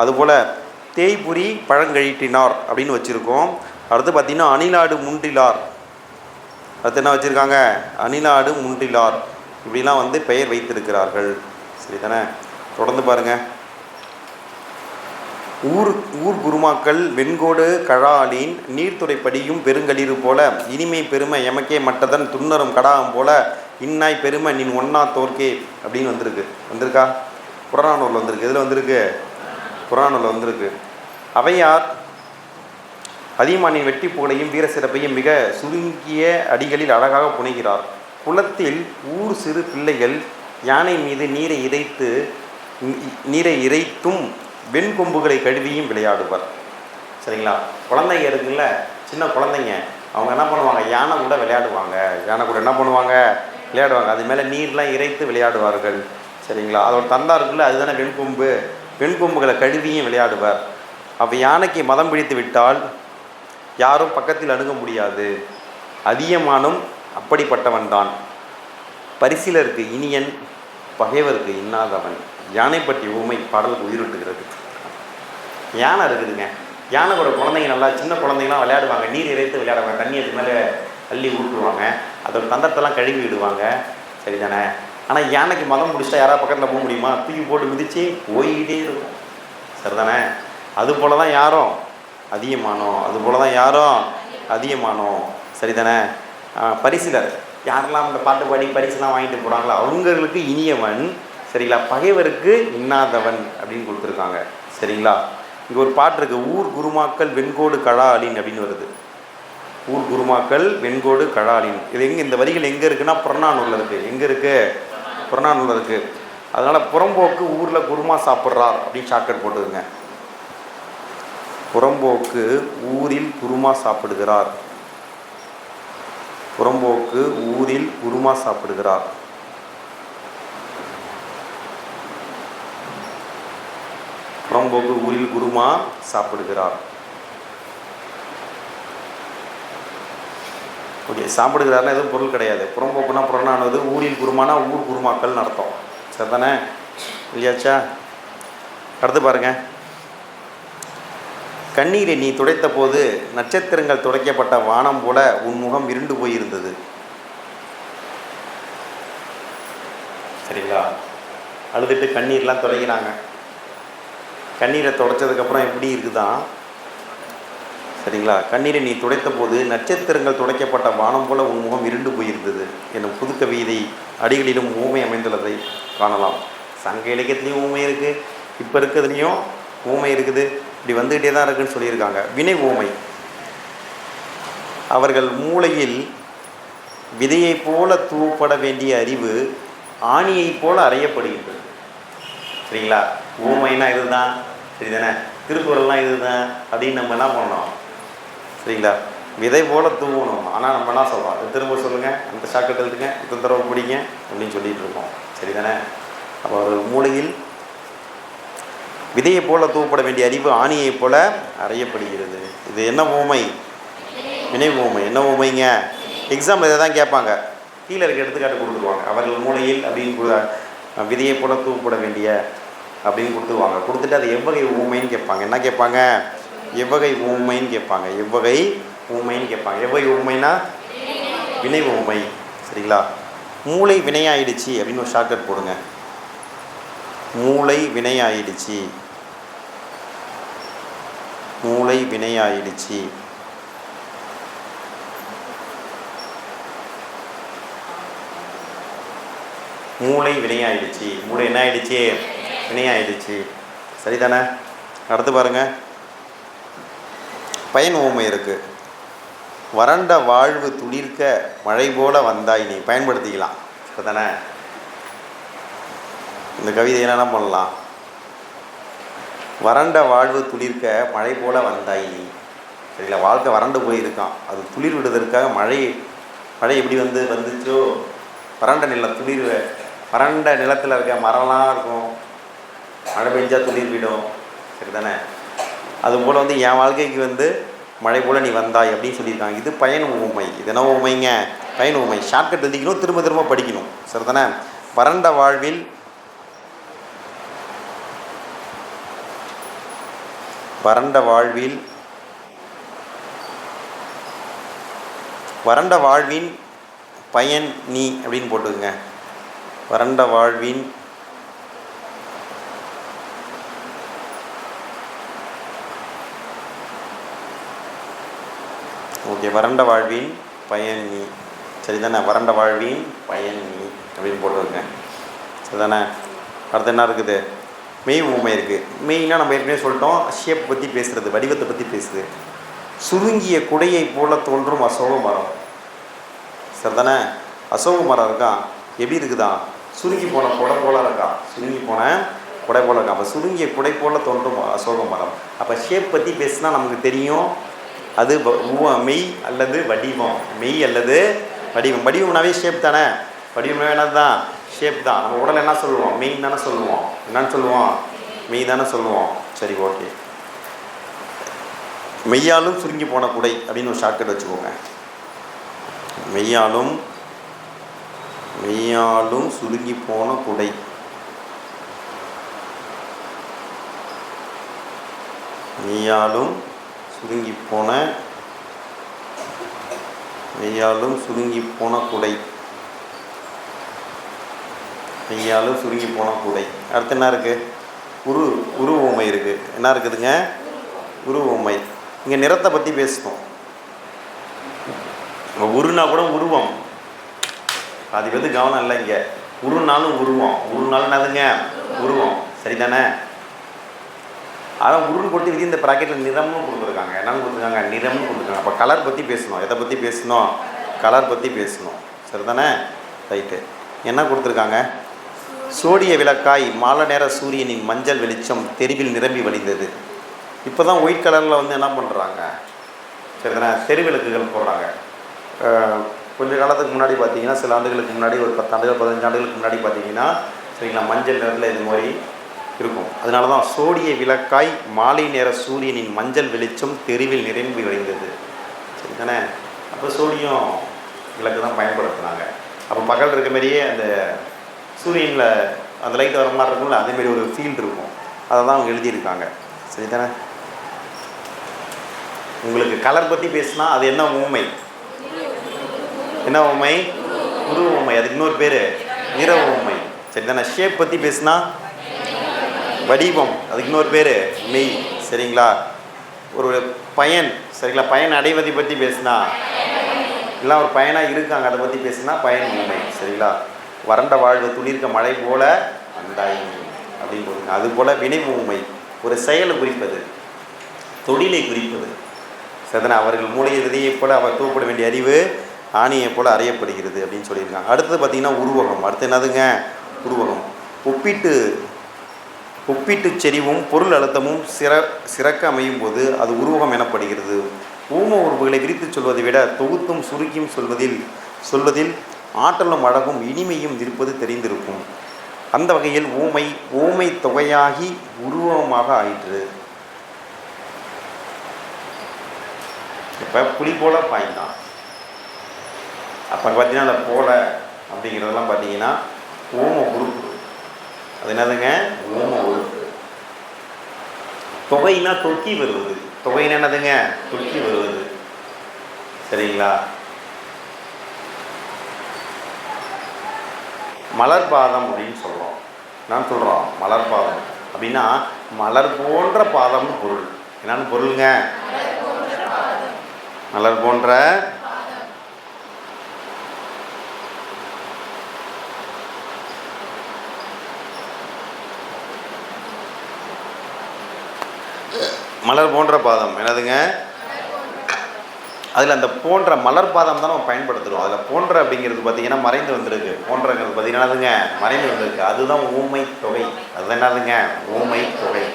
அதுபோல் தேய்புரி பழங்கழிட்டினார் அப்படின்னு வச்சுருக்கோம். அடுத்து பார்த்திங்கன்னா அணிலாடு முன்றிலார். அடுத்து என்ன வச்சுருக்காங்க? அணிலாடு முன்றிலார். இப்படிலாம் வந்து பெயர் வைத்திருக்கிறார்கள். சரிதானே? தொடர்ந்து பாருங்கள். ஊர் குருமாக்கள் வெண்கோடு கழாலின் நீர்த்துறை படியும் பெருங்கலிறு போல இனிமை பெருமை எமக்கே மற்றதன் துன்னரும் கடாகம் போல இன்னாய் பெருமை நின் ஒன்னா தோற்கே அப்படின்னு வந்திருக்கா? புறநானூரில் வந்திருக்கு. இதில் வந்திருக்கு, புறநானூரில் வந்திருக்கு. அவையார் அதியமானின் வெட்டி புகழையும் வீர சிறப்பையும் மிக சுருங்கிய அடிகளில் அழகாக புனைகிறார். குளத்தில் ஊர் சிறு பிள்ளைகள் யானை மீது நீரை இறைத்தும் வெண்கொம்புகளை கழுவியும் விளையாடுவார். சரிங்களா? குழந்தைங்க இருக்குல்ல, சின்ன குழந்தைங்க, அவங்க என்ன பண்ணுவாங்க? யானை கூட விளையாடுவாங்க. யானை கூட என்ன பண்ணுவாங்க? விளையாடுவாங்க. அது மேலே நீர்லாம் இறைத்து விளையாடுவார்கள். சரிங்களா? அதோட தந்தா இருக்குல்ல, அதுதானே வெண்கொம்பு. வெண்கொம்புகளை கழுவியும் விளையாடுவார். அப்போ யானைக்கு மதம் பிடித்து விட்டால் யாரும் பக்கத்தில் அணுக முடியாது. அதியமானும் அப்படிப்பட்டவன் தான். பரிசிலருக்கு இனியன், பகைவருக்கு இன்னாதவன். யானை பற்றி ஊமை பாடலுக்கு உயிரிட்டுகிறது. யானை இருக்குதுங்க. யானை கூட குழந்தைங்க, நல்லா சின்ன குழந்தைங்களாம் விளையாடுவாங்க. நீர் இறைத்து விளையாடுவாங்க. தண்ணி அது மேலே அள்ளி ஊற்றுவாங்க. அதோட தந்தத்தெல்லாம் கழுவி விடுவாங்க. சரிதானே? ஆனால் யானைக்கு மதம் பிடிச்சிட்டா யாராவது பக்கத்தில் போக முடியுமா? தூக்கி போட்டு மிதித்து போய்கிட்டே இருக்கும். சரிதானே? அதுபோல் தான் யாரும் அதியமானோம். சரிதானே? பரிசிலர் யாரெல்லாம் இந்த பாட்டு பாடி பரிசுலாம் வாங்கிட்டு போகிறாங்களோ அவங்களுக்கு இனியவன். சரிங்களா? பகைவருக்கு இன்னாதவன் அப்படின்னு கொடுத்துருக்காங்க. சரிங்களா? இங்கே ஒரு பாட்டு இருக்குது. ஊர் குருமாக்கள் வெண்கோடு கழாலின் அப்படின்னு வருது. ஊர் குருமாக்கள் வெண்கோடு கழாலின். இது எங்கே? இந்த வரிகள் எங்கே இருக்குன்னா புறநானூரில் இருக்குது. எங்கே இருக்குது? புறநானூரில் இருக்குது. அதனால் புறம்போக்கு ஊரில் குருமா சாப்பிட்றார் அப்படின்னு ஷார்ட்கட் போட்டுதுங்க. புறம்போக்கு ஊரில் குருமா சாப்பிடுகிறார். புறம்போக்கு ஊரில் குருமா சாப்பிடுகிறார். புறம்போக்கு ஊரில் குருமா சாப்பிடுகிறார். ஓகே, சாப்பிடுகிறாருன்னா எதுவும் பொருள் கிடையாது. புறம்போக்குனா புறநானூறு, ஊரில் குருமானா ஊர் குருமாக்கள்னு அர்த்தம். சரிதானே? இல்லையாச்சா? அடுத்து பாருங்க. கண்ணீரை நீ துடைத்த போது நட்சத்திரங்கள் துடைக்கப்பட்ட வானம் போல உன் முகம் இருண்டு போயிருந்தது. சரிங்களா? அழுதுட்டு கண்ணீர்லாம் துடைக்கிறாங்க. கண்ணீரை துடைச்சதுக்கப்புறம் எப்படி இருக்குதான்? சரிங்களா? கண்ணீரை நீ துடைத்த போது நட்சத்திரங்கள் துடைக்கப்பட்ட வானம் போல உன் முகம் இருண்டு போயிருந்தது என்னும் புது கவிதை அடிகளிலும் ஊமை அமைந்துள்ளதை காணலாம். சங்க இலக்கியத்துலேயும் ஊமை இருக்குது, இப்போ இருக்கிறதுலையும் ஊமை இருக்குது, இப்படி வந்துக்கிட்டே தான் இருக்குன்னு சொல்லியிருக்காங்க. வினை ஊமை. அவர்கள் மூளையில் விதையை போல தூவப்பட வேண்டிய அறிவு ஆணியை போல அறையப்படுகின்றது. சரிங்களா? ஊமைனா இதுதான், சரிதானே? திருக்குறள்லாம் இதுதான் அப்படின்னு நம்ம என்ன பண்ணோம்? சரிங்களா? விதை போல தூவணும். ஆனால் நம்ம என்ன சொல்கிறோம்? அது திரும்ப சொல்லுங்கள், அந்த ஷாக்கெட் எழுதுங்க, இத்தனை தடவை பிடிங்க அப்படின்னு சொல்லிகிட்டு இருக்கோம். சரிதானே? அப்போ அவர்கள் மூளையில் விதையை போல தூவப்பட வேண்டிய அறிவு ஆணியை போல அறையப்படுகிறது. இது என்ன ஊமை? வினை ஊமை. என்ன ஊமைங்க? எக்ஸாம் இதை தான் கேட்பாங்க. கீழே இருக்க எடுத்துக்காட்டு கொடுத்துருவாங்க. அவர்கள் மூளையில் அப்படின்னு விதையை போல தூவப்பட வேண்டிய அப்படின்னு கொடுத்துருவாங்க. கொடுத்துட்டு அது எவ்வகை ஊமைன்னு கேட்பாங்க. என்ன கேட்பாங்க? எவ்வகை ஊமைன்னு கேட்பாங்க. எவ்வகை ஊமைன்னு கேட்பாங்க. எவ்வகை ஊமைனா வினை ஊமை. சரிங்களா? மூளை வினையாயிடுச்சு அப்படின்னு ஒரு ஷார்ட்கட் போடுங்க. மூளை வினையாயிடுச்சு. மூளை வினையாயிடுச்சு. மூளை வினையாயிடுச்சு. மூளை என்ன ஆயிடுச்சு? வினையாயிடுச்சு. சரிதானே? அடுத்து பாருங்க, பயன் ஊமை இருக்குது. வறண்ட வாழ்வு துளிர்க்க மழை போல வந்தாய் நீ. பயன்படுத்திக்கலாம். சரிதானே? இந்த கவிதை என்ன பண்ணலாம்? வறண்ட வாழ்வு துளிர்க்க மழை போல வந்தாய் நீ. சரிங்களா? வாழ்க்கை வறண்டு போயிருக்கான், அது துளிர் விடுவதற்காக மழை எப்படி வந்துச்சோ, வறண்ட நிலம் துளிர், வறண்ட நிலத்தில் இருக்க மரம்லாம் இருக்கும், மழை பெஞ்சால் துளிர் விடும். சரிதானே? அதுபோல் என் வாழ்க்கைக்கு மழை போல் நீ வந்தாய் அப்படின்னு சொல்லியிருக்காங்க. இது பயன் ஊமை. இது என்ன ஊமைங்க? பயன் ஊமை. ஷார்ட்கட் எழுதிக்கணும், திரும்ப திரும்ப படிக்கணும். சரிதானே? வறண்ட வாழ்வில் வறண்ட வாழ்வின் பயன் நீ அப்படின்னு போட்டுக்குங்க. வறண்ட வாழ்வின் ஓகே, வறண்ட வாழ்வின் பயன் நீ. சரிதானே? வறண்ட வாழ்வின் பயன் நீ அப்படின்னு போட்டுருங்க. சரிதானே? அடுத்து என்ன இருக்குது? மெய் ஊமை இருக்குது. மெய்னா நம்ம ஏற்கனவே சொல்லிட்டோம், ஷேப் பற்றி பேசுகிறது, வடிவத்தை பற்றி பேசுது. சுருங்கிய குடையை போல தோன்றும் அசோக மரம். சரிதானே? அசோக மரம் இருக்கான், எப்படி இருக்குதான்? சுருங்கி போன குடை போல இருக்கான். சுருங்கி போன குடை போல இருக்கான். அப்போ சுருங்கிய குடை போல தோன்றும் அசோக மரம். அப்போ ஷேப் பற்றி பேசுனா நமக்கு தெரியும் அது மெய் அல்லது வடிவம். மெய் அல்லது வடிவம். வடிவம்னாவே ஷேப் தானே? வடிவம்னாவே என்னது தான்? ஷேப் தான். நம்ம உடல் என்ன சொல்லுவோம்? மெய் தானே சொல்லுவோம். என்னன்னு சொல்லுவோம்? மெய் தானே சொல்லுவோம். சரி, ஓகே. மெய்யாலும் சுருங்கி போன குடை அப்படின்னு ஒரு ஷார்ட்கட் வச்சுக்கோங்க. மெய்யாலும் சுருங்கி போன குடை. மெய்யாலும் சுருங்கி போன குடை. மெய்யாலும் சுருங்கி போன குடை. அடுத்து என்ன இருக்குது? உரு ஊமை இருக்குது. என்ன இருக்குதுங்க? உரு ஊமை. இங்கே நிறத்தை பற்றி பேசணும். உருனா கூட உருவம், அது கவனம் இல்லை. இங்கே உருனாலும் உருவம். உருனாலும் என்னதுங்க? உருவம். சரிதானே? அதான் உருன்னு கொடுத்து இந்த ப்ராக்கெட்டில் நிறம்னு கொடுத்துருக்காங்க. என்னன்னு கொடுத்துருக்காங்க? நிறம்னு கொடுத்துருக்காங்க. அப்போ கலர் பற்றி பேசணும். எதை பற்றி பேசணும்? கலர் பற்றி பேசணும். சரிதானே? ரைட்டு. என்ன கொடுத்துருக்காங்க? சோடிய விளக்காய் மாலை நேர சூரியனின் மஞ்சள் வெளிச்சம் தெருவில் நிரம்பி வழிந்தது. இப்போ தான் ஒயிட் கலரில் என்ன பண்ணுறாங்க? சரிதானே? தெருவிளக்குகள் போடுறாங்க. கொஞ்சம் காலத்துக்கு முன்னாடி பார்த்தீங்கன்னா, சில ஆண்டுகளுக்கு முன்னாடி, ஒரு 10 ஆண்டுகள் 15 ஆண்டுகளுக்கு முன்னாடி பார்த்தீங்கன்னா, சரிங்களா, மஞ்சள் நிறத்தில் இது மாதிரி இருக்கும். அதனால தான் சோடிய விளக்காய் மாலை நேர சூரியனின் மஞ்சள் வெளிச்சம் தெருவில் நிரம்பி வழிந்தது. சரிதானே? அப்போ சோடியம் விளக்கு தான் பயன்படுத்துனாங்க. அப்போ பகல் இருக்க மாதிரியே அந்த சூரியனில் அந்த லைட் வர மாதிரி இருக்கும்ல, அதேமாரி ஒரு ஃபீல்டு இருக்கும். அதை தான் அவங்க எழுதியிருக்காங்க. சரிதானே? உங்களுக்கு கலர் பற்றி பேசினா அது என்ன ஊமை? என்ன ஊமை? உருவ ஊமை. அதுக்கு இன்னொரு பேர் நிற ஊமை. சரி தானே? ஷேப் பற்றி பேசினா வடிவம், அதுக்கு இன்னொரு பேர் மெய். சரிங்களா? ஒரு பயன், சரிங்களா, பயன் அடைவதை பற்றி பேசினா, இல்லை ஒரு பயனாக இருக்காங்க அதை பற்றி பேசினா பயன் ஊமை. சரிங்களா? வறண்ட வாழ்வு துளிர்க்க மழை போல அந்தாய் அப்படின்னு போடுங்க. அதுபோல் வினை ஊமை, ஒரு செயலை குறிப்பது, தொழிலை குறிப்பது. சரிதானே? அவர்கள் மூளையை விதையைப் போல அவர் தூப்பட வேண்டிய அறிவு ஆணியைப் போல அறியப்படுகிறது அப்படின்னு சொல்லியிருக்காங்க. அடுத்தது பார்த்திங்கன்னா உருவகம். அடுத்து என்னதுங்க? உருவகம். ஒப்பீட்டு செறிவும் பொருள் அழுத்தமும் சிறக்க அமையும் போது அது உருவகம் எனப்படுகிறது. ஊம உறுப்புகளை விரித்து சொல்வதை விட தொகுத்தும் சுருக்கியும் சொல்வதில் ஆற்றலும் அழகும் இனிமையும் இருப்பது தெரிந்திருக்கும். அந்த வகையில் ஊமை தொகையாகி உருவகமாக ஆயிற்று. இப்போ புலி போல பாய்ந்தான். அப்போ பார்த்தீங்கன்னா அந்த போல அப்படிங்கிறதெல்லாம் பார்த்தீங்கன்னா ஊம உறுப்பு. அது என்னதுங்க? ஊம உறுப்பு. தொகைனா தொக்கி வருவது. தொகைன்னா என்னதுங்க? தொக்கி வருவது. சரிங்களா? மலர்பாதம் அப்படின்னு சொல்கிறோம். நான் சொல்கிறோம் மலர்பாதம் அப்படின்னா மலர் போன்ற பாதம்னு பொருள். என்னன்னு பொருளுங்க? மலர் போன்ற மலர் போன்ற பாதம் என்னதுங்க? அதில் அந்த போன்ற மலர் பாதம் தான் நம்ம பயன்படுத்துகிறோம். அதில் போன்ற அப்படிங்கிறது பார்த்திங்கன்னா மறைந்து வந்திருக்கு. போன்றங்கிறது பார்த்திங்கன்னா என்னதுங்க? மறைந்து வந்திருக்கு. அதுதான் ஊமை தொகை. அது என்னதுங்க? ஊமை தொகை.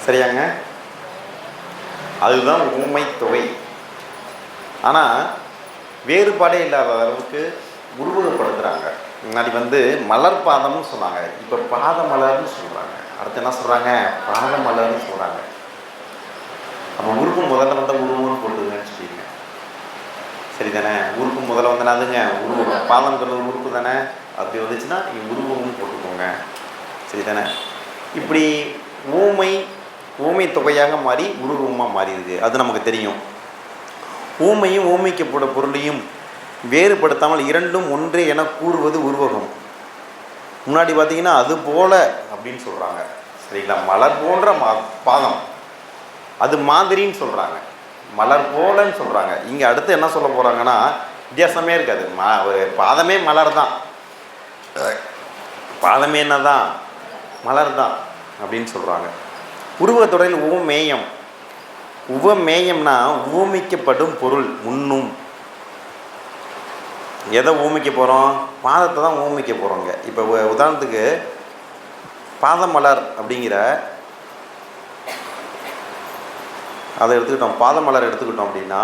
சரியாங்க? அதுதான் ஊமை தொகை. ஆனால் வேறுபாடே இல்லாத அளவுக்கு உருவகப்படுத்துகிறாங்க. முன்னாடி மலர் பாதம்னு சொன்னாங்க, இப்போ பாத மலர்னு சொல்கிறாங்க. அடுத்து என்ன சொல்கிறாங்க? பாத மலர்னு சொல்கிறாங்க. அப்போ உறுப்பு முதல்ல உருவம்னு போட்டுங்கன்னு சொல்லிடுங்க. சரி தானே? உறுப்பு முதல்ல அதுங்க உருவம். பாதம்ங்கிறது உறுப்பு தானே? அப்படி வந்துச்சுன்னா நீங்கள் உருவம்னு போட்டுக்கோங்க. சரி தானே? இப்படி ஊமை தொகையாக மாறி உருவமாக மாறிடுது. அது நமக்கு தெரியும். ஊமையும் ஊமைக்கப்பட்ட பொருளையும் வேறுபடுத்தாமல் இரண்டும் ஒன்றே என கூறுவது உருவகம். முன்னாடி பார்த்தீங்கன்னா அது போல அப்படின்னு சொல்கிறாங்க. சரிங்களா? மலர் போன்ற பாதம், அது மாதிரின்னு சொல்கிறாங்க. மலர் போலன்னு சொல்கிறாங்க. இங்கே அடுத்து என்ன சொல்ல போகிறாங்கன்னா வித்தியாசமே இருக்காது. ஒரு பாதமே மலர் தான். பாதமே என்ன தான்? மலர் தான் அப்படின்னு சொல்கிறாங்க. உருவத்தொடரில் உவமேயம்னா ஊமிக்கப்படும் பொருள் முன்னும். எதை ஊமிக்க போகிறோம்? பாதத்தை தான் ஊமிக்க போகிறோங்க. இப்போ உதாரணத்துக்கு பாதமலர் அப்படிங்கிற அதை எடுத்துக்கிட்டோம். பாதமலர் எடுத்துக்கிட்டோம் அப்படின்னா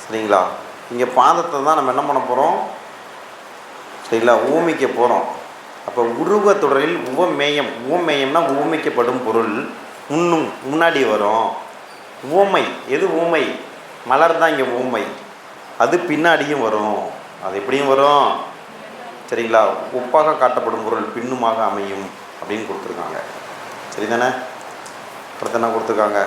சரிங்களா, இங்கே பாதத்தை தான் நம்ம என்ன பண்ண போகிறோம்? சரிங்களா, ஊமிக்க போகிறோம். அப்போ உருவத்தொடரில் உவமேயம்னா ஊமிக்கப்படும் பொருள் முன்னும் முன்னாடி வரும். ஊமை எது? ஊமை மலர் தான் இங்கே ஊமை. அது பின்னாடியும் வரும். அது எப்படியும் வரும்? சரிங்களா, ஒப்பாக காட்டப்படும் பொருள் பின்னுமாக அமையும் அப்படின்னு கொடுத்துருக்காங்க. சரி தானே? அடுத்து என்ன கொடுத்துருக்காங்க?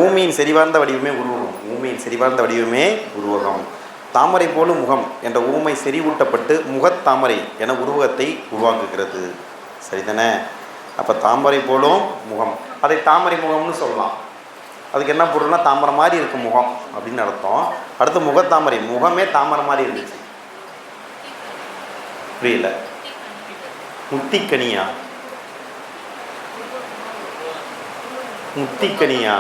ஊமையின் செறிவார்ந்த வடிவமே உருவகம். ஊமையின் செறிவார்ந்த வடிவமே உருவகம். தாமரை போலும் முகம் என்ற ஊமை செறிவூட்டப்பட்டு முகத்தாமரை என உருவகத்தை உருவாக்குகிறது. சரிதானே? அப்போ தாமரை போலும் முகம், அதை தாமரை முகம்னு சொல்லலாம். அதுக்கு என்ன பொருள்னா தாமரை மாதிரி இருக்கும் முகம் அப்படின்னு அர்த்தம். அடுத்து முகத்தாமரை, முகமே தாமரை மாதிரி இருந்துச்சு. புரியல? முத்திக்கனியா? முத்திக்கனியா?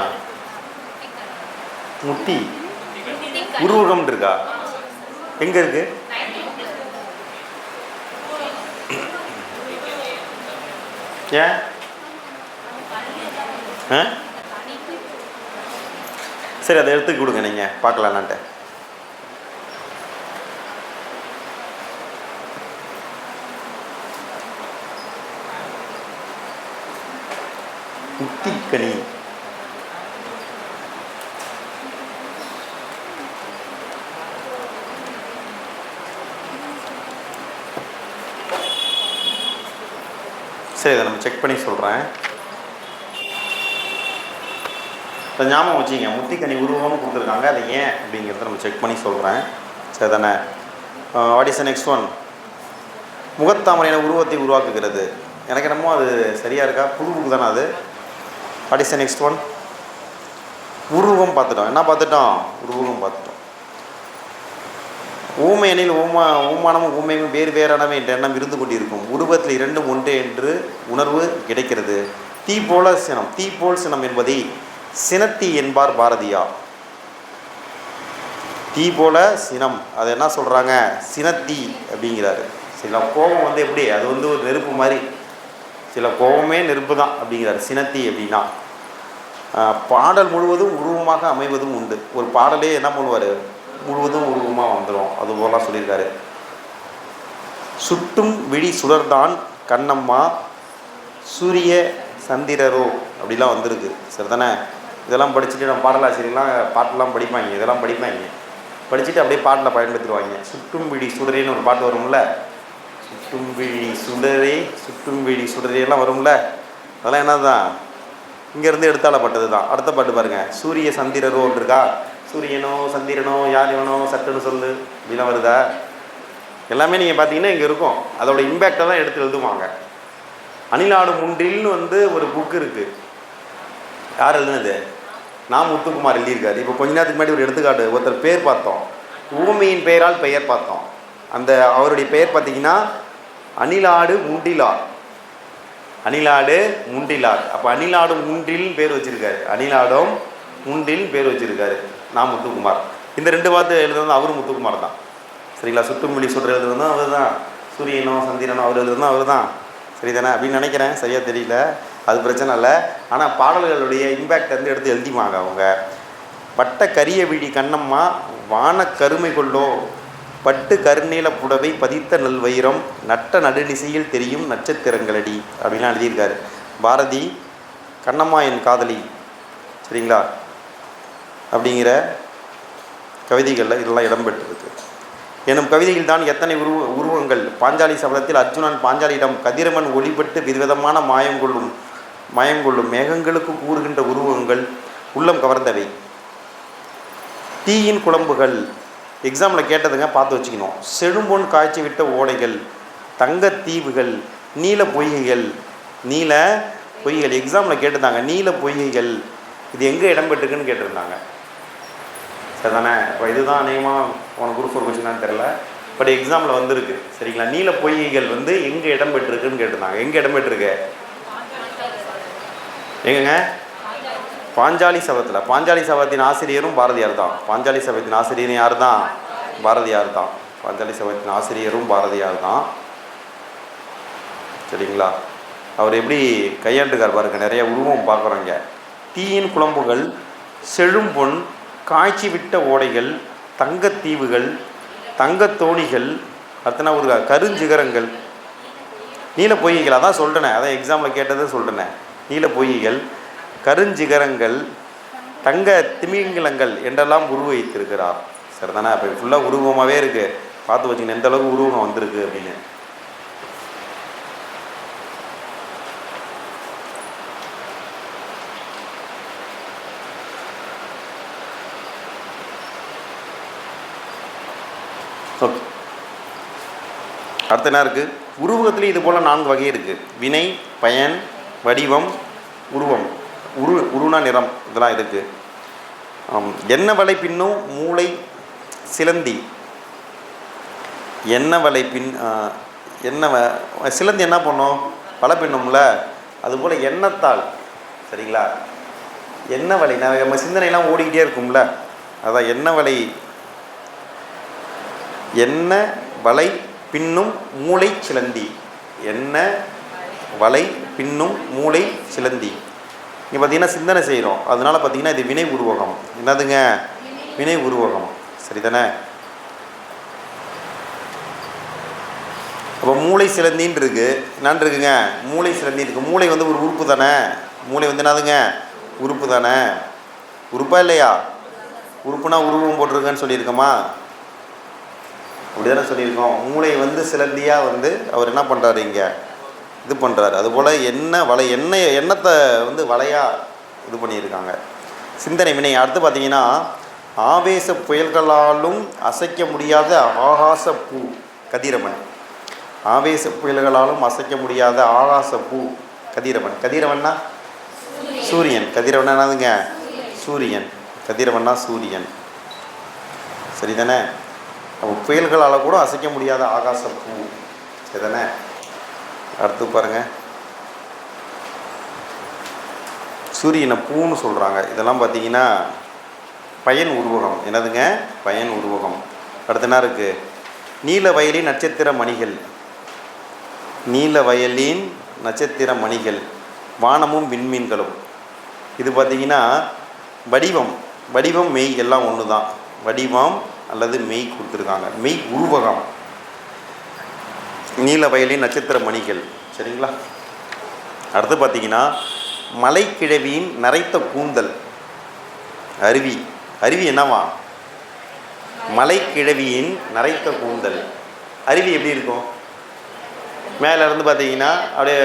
முத்தி உருவகம் இருக்கா? எங்க இருக்கு? ஏன்? சரி, அதை எடுத்து கொடுங்க, நீங்கள் பார்க்கலான்ட்டு. முத்திக்கனி சரி, அதை நம்ம செக் பண்ணி சொல்கிறேன். இப்போ ஞாபகம் வச்சுங்க, முத்திக்கனி உருவம்னு கொடுத்துருக்காங்க. அது ஏன் அப்படிங்கிறத நம்ம செக் பண்ணி சொல்கிறேன். சரி தானே? What is the next one? முகத்தாமரையான உருவத்தை உருவாக்குகிறது. எனக்கு என்னமோ அது சரியாக இருக்கா? புது புக்கு தானே அது? What is the next one? உருவம் பார்த்துட்டோம். என்ன பார்த்துட்டோம்? உருவம் பார்த்துட்டோம். ஊமை எனில் ஊமானமும் ஊமையும் வேறு வேறானவை என்ற எண்ணம் இருந்து கொண்டிருக்கும். உருவத்தில் இரண்டும் ஒன்றே என்று உணர்வு கிடைக்கிறது. தீ போல் சினம் என்பதை சினத்தி என்பார் பாரதியார். தீ போல சினம், அதை என்ன சொல்கிறாங்க? சினத்தி அப்படிங்கிறாரு. சில கோபம் வந்து எப்படி, அது வந்து ஒரு நெருப்பு மாதிரி, சில கோபமே நெருப்பு தான் அப்படிங்கிறாரு. சினத்தி அப்படின்னா பாடல் முழுவதும் உருவமாக அமைவதும் உண்டு. ஒரு பாடலே என்ன பண்ணுவார்? முழுவதும் உருவமாக வந்துடும். அதுபோலாம் சொல்லியிருக்காரு. சுட்டும் விழி சுடர்தான் கண்ணம்மா சூரிய சந்திரரோ அப்படிலாம் வந்திருக்கு. சரி தானே? இதெல்லாம் படிச்சுட்டு நம்ம பாடலாசிரியர்லாம் பாட்டெல்லாம் படிப்பாங்க. இதெல்லாம் படிப்பாங்க, படிச்சுட்டு அப்படியே பாட்டில் பயன்படுத்திடுவாங்க. சுட்டும் விழி சுடரேன்னு ஒரு பாட்டு வரும்ல, சுட்டும் விழி சுடரே எல்லாம் வரும்ல, அதெல்லாம் என்ன தான் இங்கேருந்து எடுத்தாலப்பட்டது தான். அடுத்த பாட்டு பாருங்கள், சூரிய சந்திரரோ இருக்கா, சூரியனோ சந்திரனோ யார் இவனோ சட்டுன்னு சொல்லு இப்படிலாம் வருதா? எல்லாமே நீங்கள் பார்த்தீங்கன்னா இங்கே இருக்கும். அதோட இம்பேக்டை தான் எடுத்து எழுதுவாங்க. அணிலாடு முன்றில்னு வந்து ஒரு புக்கு இருக்குது. யார் எழுதுனது? நான் முத்துக்குமார் எழுதியிருக்காரு. இப்போ கொஞ்ச நேரத்துக்கு முன்னாடி ஒரு எடுத்துக்காட்டு, ஒருத்தர் பேர் பார்த்தோம், ஊமையின் பெயரால் பெயர் பார்த்தோம். அந்த அவருடைய பெயர் பார்த்தீங்கன்னா அணிலாடு முண்டிலார். அணிலாடு முண்டிலார். அப்போ அணிலாடு முன்றில்னு பேர் வச்சுருக்காரு. அணிலாடும் முண்டில்னு பேர் வச்சுருக்காரு. நான் முத்துக்குமார். இந்த ரெண்டு வார்த்தை எழுதுறது அவரும் முத்துக்குமார் தான். சரிங்களா? சுட்டுமொழி சுடர் எழுதுறதும் அவர் தான், சூரியனோ சந்திரனோ அவர் எழுதுறதும் அவர் தான். சரி தானே? அப்படின்னு நினைக்கிறேன், சரியாக தெரியல, அது பிரச்சனை இல்லை. ஆனால் பாடல்களுடைய இம்பேக்ட் வந்து எடுத்து எழுதிவாங்க அவங்க. பட்ட கரிய விழி கண்ணம்மா வான கருமை கொள்ளோ பட்டு கருநீல புடவை பதித்த நல் வைரம் நட்ட நடுநிசையில் தெரியும் நட்சத்திரங்களடி அப்படின்லாம் எழுதியிருக்காரு பாரதி. கண்ணம்மா என் காதலி, சரிங்களா, அப்படிங்கிற கவிதைகளில் இதெல்லாம் இடம்பெற்றிருக்கு. எனும் கவிதையில் தான் எத்தனை உருவங்கள். பாஞ்சாலி சபதத்தில் அர்ஜுனன் பாஞ்சாலியிடம் கதிரவன் ஒளிபட்டு விதவிதமான மாயம் கொள்ளும் மேகங்களுக்கு கூறுகின்ற உருவங்கள் உள்ளம் கவர்ந்தவை. தீயின் குழம்புகள் எக்ஸாமில் கேட்டதுங்க, பார்த்து வச்சுக்கணும். செழும்பொன் காய்ச்சி விட்ட ஓடைகள், தங்கத்தீவுகள், நீல பொய்கைகள். எக்ஸாமில் கேட்டிருந்தாங்க. நீல பொய்கைகள் இது எங்கே இடம்பெற்றுக்குன்னு கேட்டிருந்தாங்க. சரிதானே? இப்போ இதுதான் அநேகமாக உனக்கு குரூப் 4 கொஸ்டினான்னு தெரில, பட் எக்ஸாமில் வந்திருக்கு. சரிங்களா? நீல பொய்கைகள் வந்து எங்கே இடம்பெற்றிருக்குன்னு கேட்டிருந்தாங்க. எங்கே இடம்பெற்றிருக்கு? எங்கங்க? பாஞ்சாலி சபதத்தில். பாஞ்சாலி சபதத்தின் ஆசிரியரும் பாரதியார் தான். பாஞ்சாலி சபதத்தின் ஆசிரியரும் யார் தான்? பாரதியார் தான். பாஞ்சாலி சபதத்தின் ஆசிரியரும் பாரதியார் தான். சரிங்களா? அவர் எப்படி கையாண்டுக்கார் பாருங்க, நிறைய உருவம் பார்க்குறோங்க. தீயின் குழம்புகள், செழும்பொன் காய்ச்சி விட்ட ஓடைகள், தங்கத்தீவுகள், தங்கத்தோணிகள், அடுத்தனா ஒரு கருஞ்சிகரங்கள், நீல பொய்கைகள். அதான் சொல்கிறேனே, அதான் எக்ஸாமில் கேட்டதை சொல்கிறேனே. நீல பொய்கைகள், கருஞ்சிகரங்கள், தங்க திமிங்கலங்கள் என்றெல்லாம் உருவகித்திருக்கிறார். சரிதானே? அப்போ ஃபுல்லாக உருவமாகவே இருக்குது. பார்த்து வச்சுக்கணும் எந்த அளவுக்கு உருவம் வந்திருக்கு அப்படின்னு. ஓகே, அடுத்து என்ன இருக்குது? உருவகத்துலேயும் இது போல் 4 வகை இருக்குது. வினை, பயன், வடிவம், உருவம். உருனா நிறம், இதெல்லாம் இருக்குது. என்ன வலை பின்னும் மூளை சிலந்தி. என்ன வலை சிலந்தி என்ன பண்ணும்? வலை பின்னும்ல, அதுபோல் எண்ணத்தால். சரிங்களா? என்ன வலை, நம்ம சிந்தனைலாம் ஓடிக்கிட்டே இருக்கும்ல, அதான் என்ன வலை பின்னும் மூளை சிலந்தி. என்ன வலை பின்னும் மூளை சிலந்தி. இங்கே பார்த்தீங்கன்னா சிந்தனை செய்கிறோம், அதனால் பார்த்தீங்கன்னா இது வினை உருவகம். என்னதுங்க? வினை உருவகம். சரி தானே? அப்போ மூளை சிலந்தின்னு இருக்குது. என்னான் இருக்குங்க? மூளை சிலந்தி இருக்குது. மூளை வந்து ஒரு உறுப்பு தானே? மூளை வந்து என்னதுங்க? உறுப்பு தானே? உறுப்பா இல்லையா? உறுப்புனா உருவம் போட்டிருக்கேன்னு சொல்லியிருக்கோமா? அப்படி தானே சொல்லியிருக்கோம். மூளை வந்து சிலந்தியாக வந்து அவர் என்ன பண்ணுறாரு, இங்கே இது பண்ணுறாரு. அதுபோல் எண்ணத்தை வந்து வலையாக இது பண்ணியிருக்காங்க. சிந்தனை வினை. அடுத்து பார்த்திங்கன்னா ஆவேச புயல்களாலும் அசைக்க முடியாத ஆகாச பூ கதிரவன். ஆவேச புயல்களாலும் அசைக்க முடியாத ஆகாச பூ கதிரவன். கதிரவன்னா சூரியன். கதிரவன் என்னதுங்க? சூரியன். கதிரவன்னா சூரியன். சரிதானே? அப்போ புயல்களால் கூட அசைக்க முடியாத ஆகாச பூ. சரிதானே? அடுத்து பாருங்கள், சூரியனை பூன்னு சொல்கிறாங்க. இதெல்லாம் பார்த்திங்கன்னா பயன் உருவகம். என்னதுங்க? பயன் உருவகம். அடுத்து என்ன இருக்குது? நீல வயலின் நட்சத்திர மணிகள். நீல வயலின் நட்சத்திர மணிகள் வானமும் விண்மீன்களும். இது பார்த்திங்கன்னா வடிவம் மெய் எல்லாம் ஒன்று தான். வடிவம் அல்லது மெய் கொடுத்துருக்காங்க. மெய் உருவகம் நீல வயலின் நட்சத்திர மணிகள். சரிங்களா? அடுத்து பார்த்திங்கன்னா மலைக்கிழவியின் நரைத்த கூந்தல். அருவி என்னவா? மலைக்கிழவியின் நரைத்த கூந்தல். அருவி எப்படி இருக்கும்? மேலே இருந்து பார்த்தீங்கன்னா அப்படியே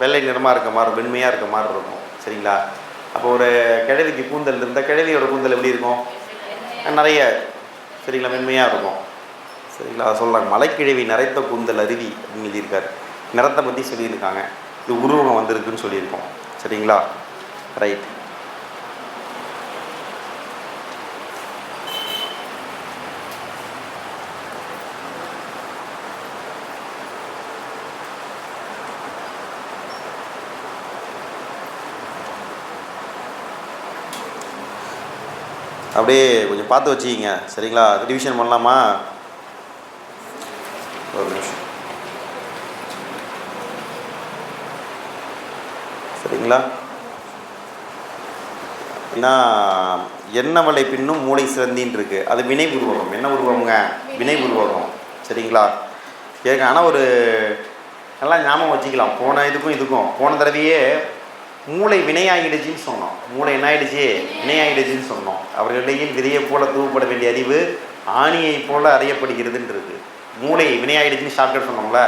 வெள்ளை நிறமாக இருக்க மாதிரி, வெண்மையாக இருக்க மாதிரி இருக்கும். சரிங்களா? அப்போ ஒரு கிழவிக்கு கூந்தல் இருந்தால் கிழவியோட கூந்தல் எப்படி இருக்கும்? நிறைய, சரிங்களா, மென்மையாக இருக்கும். சரிங்களா? அதை சொல்கிறாங்க மலைக்கிழவி நரைத்த கூந்தல் அருவி அப்படின்னு எழுதியிருக்காரு. நிறத்தை பற்றி சொல்லியிருக்காங்க. இது உருவகம் வந்திருக்குன்னு சொல்லியிருக்கோம். சரிங்களா? ரைட். அப்படியே கொஞ்சம் பார்த்து வச்சுக்கிங்க. சரிங்களா? ரிவிஷன் பண்ணலாமா? ஒரு நிமிஷம். சரிங்களா? ஏன்னா எண்ணவளை பின்னும் மூளை சிறந்தின்னு இருக்குது. அது வினை உருவகம். என்ன உருவகங்க? வினை உருவகம். சரிங்களா? ஏங்க ஆனால் ஒரு நல்லா ஞாபகம் வச்சுக்கலாம். போன இதுக்கும் போன தடவையே மூளை வினையாகிடுச்சின்னு சொன்னோம். மூளை என்ன ஆகிடுச்சு? வினையாகிடுச்சின்னு சொன்னோம். அவர்களிடையில் விதையை போல தூவப்பட வேண்டிய அறிவு ஆணியை போல அறியப்படுகிறதுன்னு இருக்குது. மூளை வினையாகிடுச்சின்னு ஷார்ட்கட் சொன்னோம்ல.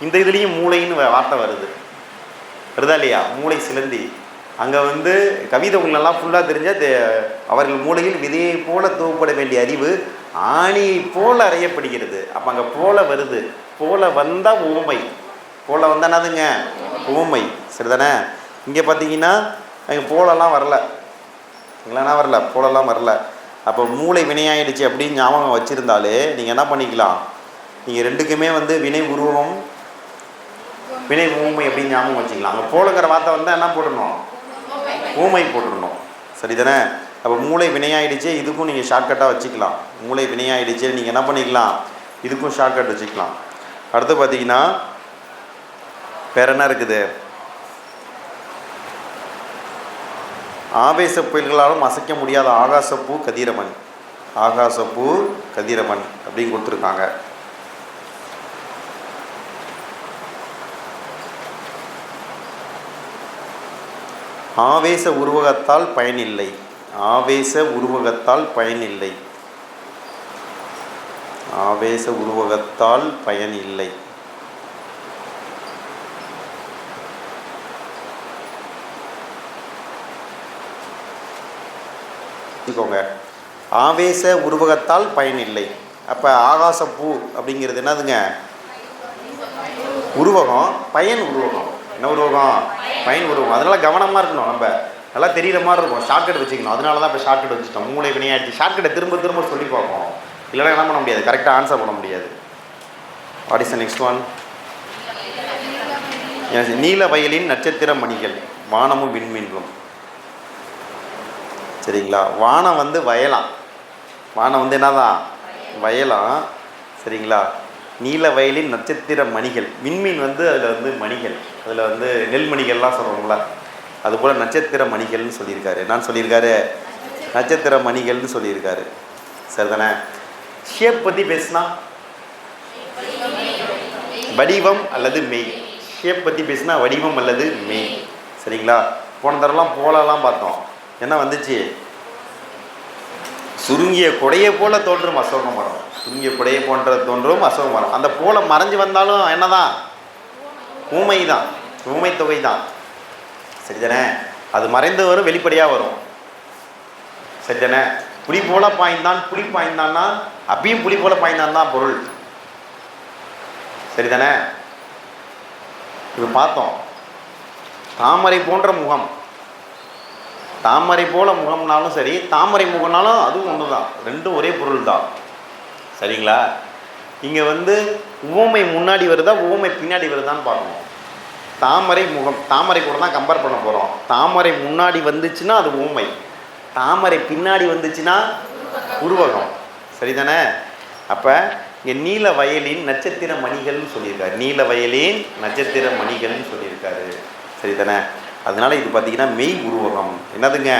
இந்த இதுலேயும் மூளைன்னு வார்த்தை வருதா இல்லையா? மூளை சிலந்தி. அங்கே வந்து கவிதை உங்களெல்லாம் ஃபுல்லாக தெரிஞ்சால் அவர்கள் மூளையில் விதையை போல தூவப்பட வேண்டிய அறிவு ஆணியை போல அறியப்படுகிறது. அப்போ அங்கே போல வருது. போல வந்தால் ஊமை. போல வந்தால் என்னதுங்க? ஊமை. சரிதானே? இங்கே பார்த்தீங்கன்னா அங்கே போலெல்லாம் வரல. இல்லைன்னா வரல, போலெல்லாம் வரல. அப்போ மூளை வினையாயிடுச்சு அப்படின்னு ஞாபகம் வச்சுருந்தாலே நீங்கள் என்ன பண்ணிக்கலாம்? நீங்கள் ரெண்டுக்குமே வந்து வினை உருவம் வினை ஊமை அப்படின்னு ஞாபகம் வச்சுக்கலாம். அங்கே போலங்கிற வார்த்தை வந்தால் என்ன போட்டுடணும்? ஊமை போட்டுடணும். சரிதானே? அப்போ மூளை வினையாயிடுச்சு, இதுக்கும் நீங்கள் ஷார்ட்கட்டாக வச்சுக்கலாம். மூளை வினையாயிடுச்சு நீங்கள் என்ன பண்ணிக்கலாம்? இதுக்கும் ஷார்ட்கட் வச்சுக்கலாம். அடுத்து பார்த்தீங்கன்னா வேறு என்ன இருக்குது? ஆவேச புயல்களாலும் அசைக்க முடியாத ஆகாசப்பூ கதிரவன். ஆகாசப்பூ கதிரவன் அப்படின்னு கொடுத்துருக்காங்க. ஆவேச உருவகத்தால் பயனில்லை. ஆவேச உருவகத்தால் பயனில்லை. ஆவேச உருவகத்தால் பயனில்லை. வச்சுக்கோங்க. ஆவேச உருவகத்தால் பயனில்லை. அப்போ ஆகாசப்பூ அப்படிங்கிறது என்னதுங்க? உருவகம். பயன் உருவகம். என்ன உருவகம்? பயன் உருவகம். அதனால கவனமாக இருக்கணும். நம்ம நல்லா தெரிகிற மாதிரி இருக்கும். ஷார்ட்கட் வச்சுக்கணும். அதனால தான் இப்போ ஷார்ட்கட் வச்சுட்டோம். மூளை வினையாடுச்சு. ஷார்ட்கட்டை திரும்ப திரும்ப சொல்லி பார்ப்போம். இல்லைனா என்ன பண்ண முடியாது? கரெக்டாக ஆன்சர் பண்ண முடியாது. What is the next one? நீல வயலின் நட்சத்திர மணிகள் வானமும் விண்மீன்களும். சரிங்களா? வானம் வந்து வயலாம். வானம் வந்து என்னதான்? வயலாம். சரிங்களா? நீல வயலின் நட்சத்திர மணிகள். விண்மீன் வந்து அதில் வந்து மணிகள். அதில் வந்து நெல்மணிகள்லாம் சொல்கிறோம்ல, அதுபோல் நட்சத்திர மணிகள்னு சொல்லியிருக்காரு. என்னன்னு சொல்லியிருக்காரு? நட்சத்திர மணிகள்னு சொல்லியிருக்காரு. சரிதானே? ஷேப் பற்றி பேசினா வடிவம் அல்லது மெய். ஷேப் பற்றி பேசினா வடிவம் அல்லது மெய். சரிங்களா? போன தடவைலாம் போலலாம் பார்த்தோம். என்ன வந்துச்சு? சுருங்கிய கொடையை போல தோன்றும் அசோக மரம். சுருங்கிய கொடையை போன்ற தோன்றும் அசோக மரம். அந்த போல மறைஞ்சு வந்தாலும் என்னதான்? ஊமை தான், ஊமை தொகை தான். சரிதானே? அது மறைந்து வரும், வெளிப்படையாக வரும். சரிதானே? புலி போல பாய்ந்தான், புலி பாய்ந்தான்னா அப்பயும் புலி போல பாய்ந்தான் தான் பொருள். சரிதானே? இப்போ பார்த்தோம், தாமரை போன்ற முகம், தாமரை போல முகம்னாலும் சரி, தாமரை முகம்னாலும் அதுவும் ஒன்று தான், ரெண்டும் ஒரே பொருள் தான். சரிங்களா? இங்கே உவமை முன்னாடி வருதா உவமை பின்னாடி வருதான்னு பார்க்கணும். தாமரை முகம், தாமரை கூட தான் கம்பேர் பண்ண போகிறோம். தாமரை முன்னாடி வந்துச்சுன்னா அது ஊமை, தாமரை பின்னாடி வந்துச்சுன்னா உருவகம். சரிதானே? அப்போ இங்கே நீல வயலின் நட்சத்திர மணிகள்னு சொல்லியிருக்காரு, நீல வயலின் நட்சத்திர மணிகள்னு சொல்லியிருக்காரு. சரிதானே? அதனால இது பார்த்திங்கன்னா மெய் உருவகம். என்னதுங்க?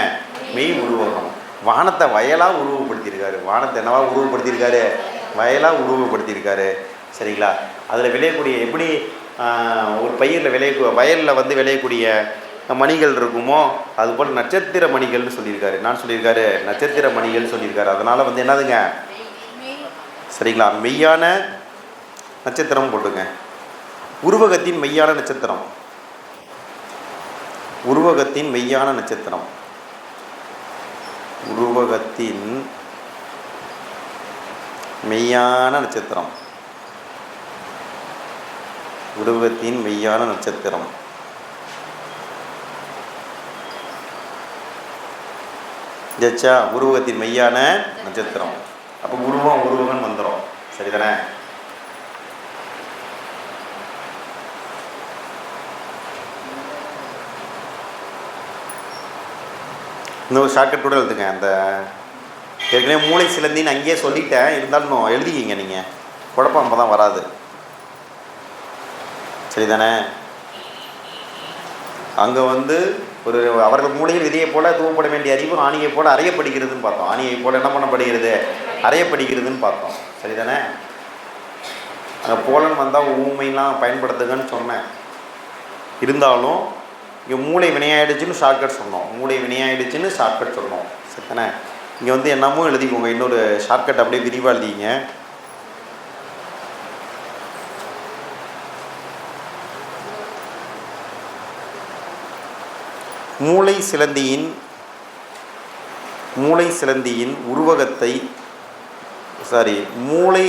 மெய் உருவகம். வானத்தை வயலாக உருவப்படுத்தியிருக்காரு. வானத்தை என்னவா உருவப்படுத்தியிருக்காரு? வயலாக உருவப்படுத்தியிருக்காரு. சரிங்களா? அதில் விளையக்கூடிய எப்படி ஒரு பயிரில் வயலில் விளையக்கூடிய மணிகள் இருக்குமோ அதுபோல் நட்சத்திர மணிகள்னு சொல்லியிருக்காரு. நான் சொல்லியிருக்காரு நட்சத்திர மணிகள் சொல்லியிருக்காரு. அதனால் என்னதுங்க? சரிங்களா? மெய்யான நட்சத்திரம் போட்டுங்க. உருவகத்தின் மெய்யான நட்சத்திரம், உருவகத்தின் மெய்யான நட்சத்திரம், உருவகத்தின் மெய்யான நட்சத்திரம், உருவகத்தின் மெய்யான நட்சத்திரம். ஜச்சா உருவகத்தின் மெய்யான நட்சத்திரம். அப்போ உருவம் உருவகன் வந்துடும். சரிதானே? இன்னொரு ஷார்ட்கட் கூட எழுதுங்க. அந்த ஏற்கனவே மூளை சிலந்தின்னு அங்கேயே சொல்லிட்டேன், இருந்தாலும் எழுதிக்கிங்க நீங்கள், குழப்பம் அப்போ தான் வராது. சரிதானே? அங்கே ஒரு அவர்கள் மூளையில் விதையை போல தூவப்பட வேண்டிய அறிவு ஆணியை போல அறையப்படுகிறதுன்னு பார்த்தோம். ஆணியை போல என்ன பண்ணப்படுகிறது? அறையப்படுகிறதுன்னு பார்த்தோம். சரிதானே? அங்கே போலன் வந்தால் ஊமைலாம் பயன்படுத்துங்கன்னு சொன்னேன். இருந்தாலும் இங்கே மூளை வினையாயிடுச்சுன்னு ஷார்ட்கட் சொன்னோம், மூளை வினையாயிடுச்சுன்னு ஷார்ட்கட் சொன்னோம். சரிதானே? இங்கே என்னமோ எழுதிக்கோங்க, இன்னொரு ஷார்ட்கட் அப்படியே விரிவாக எழுதிங்க. மூளை சிலந்தியின் உருவகத்தை மூளை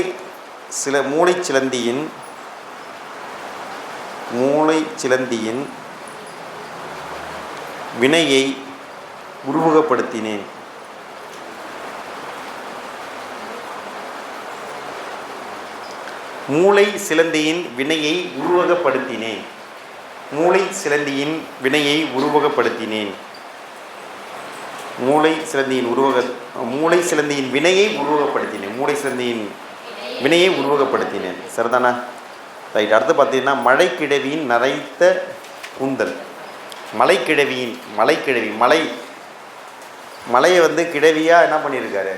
சிலந்தியின் வினையை உருவகப்படுத்தினேன். மூளை சிலந்தியின் வினையை உருவகப்படுத்தினேன். மூளை சிலந்தியின் வினையை உருவகப்படுத்தினேன். மூளை சிலந்தியின் வினையை உருவகப்படுத்தினேன். மூளை சிலந்தியின் வினையை உருவகப்படுத்தினேன். சரிதானா? ரைட். அடுத்து பார்த்தீங்கன்னா மழைக்கிழவியின் நரைத்த கூந்தல். மலைக்கிழவியின் மலையை கிழவியாக என்ன பண்ணியிருக்காரு?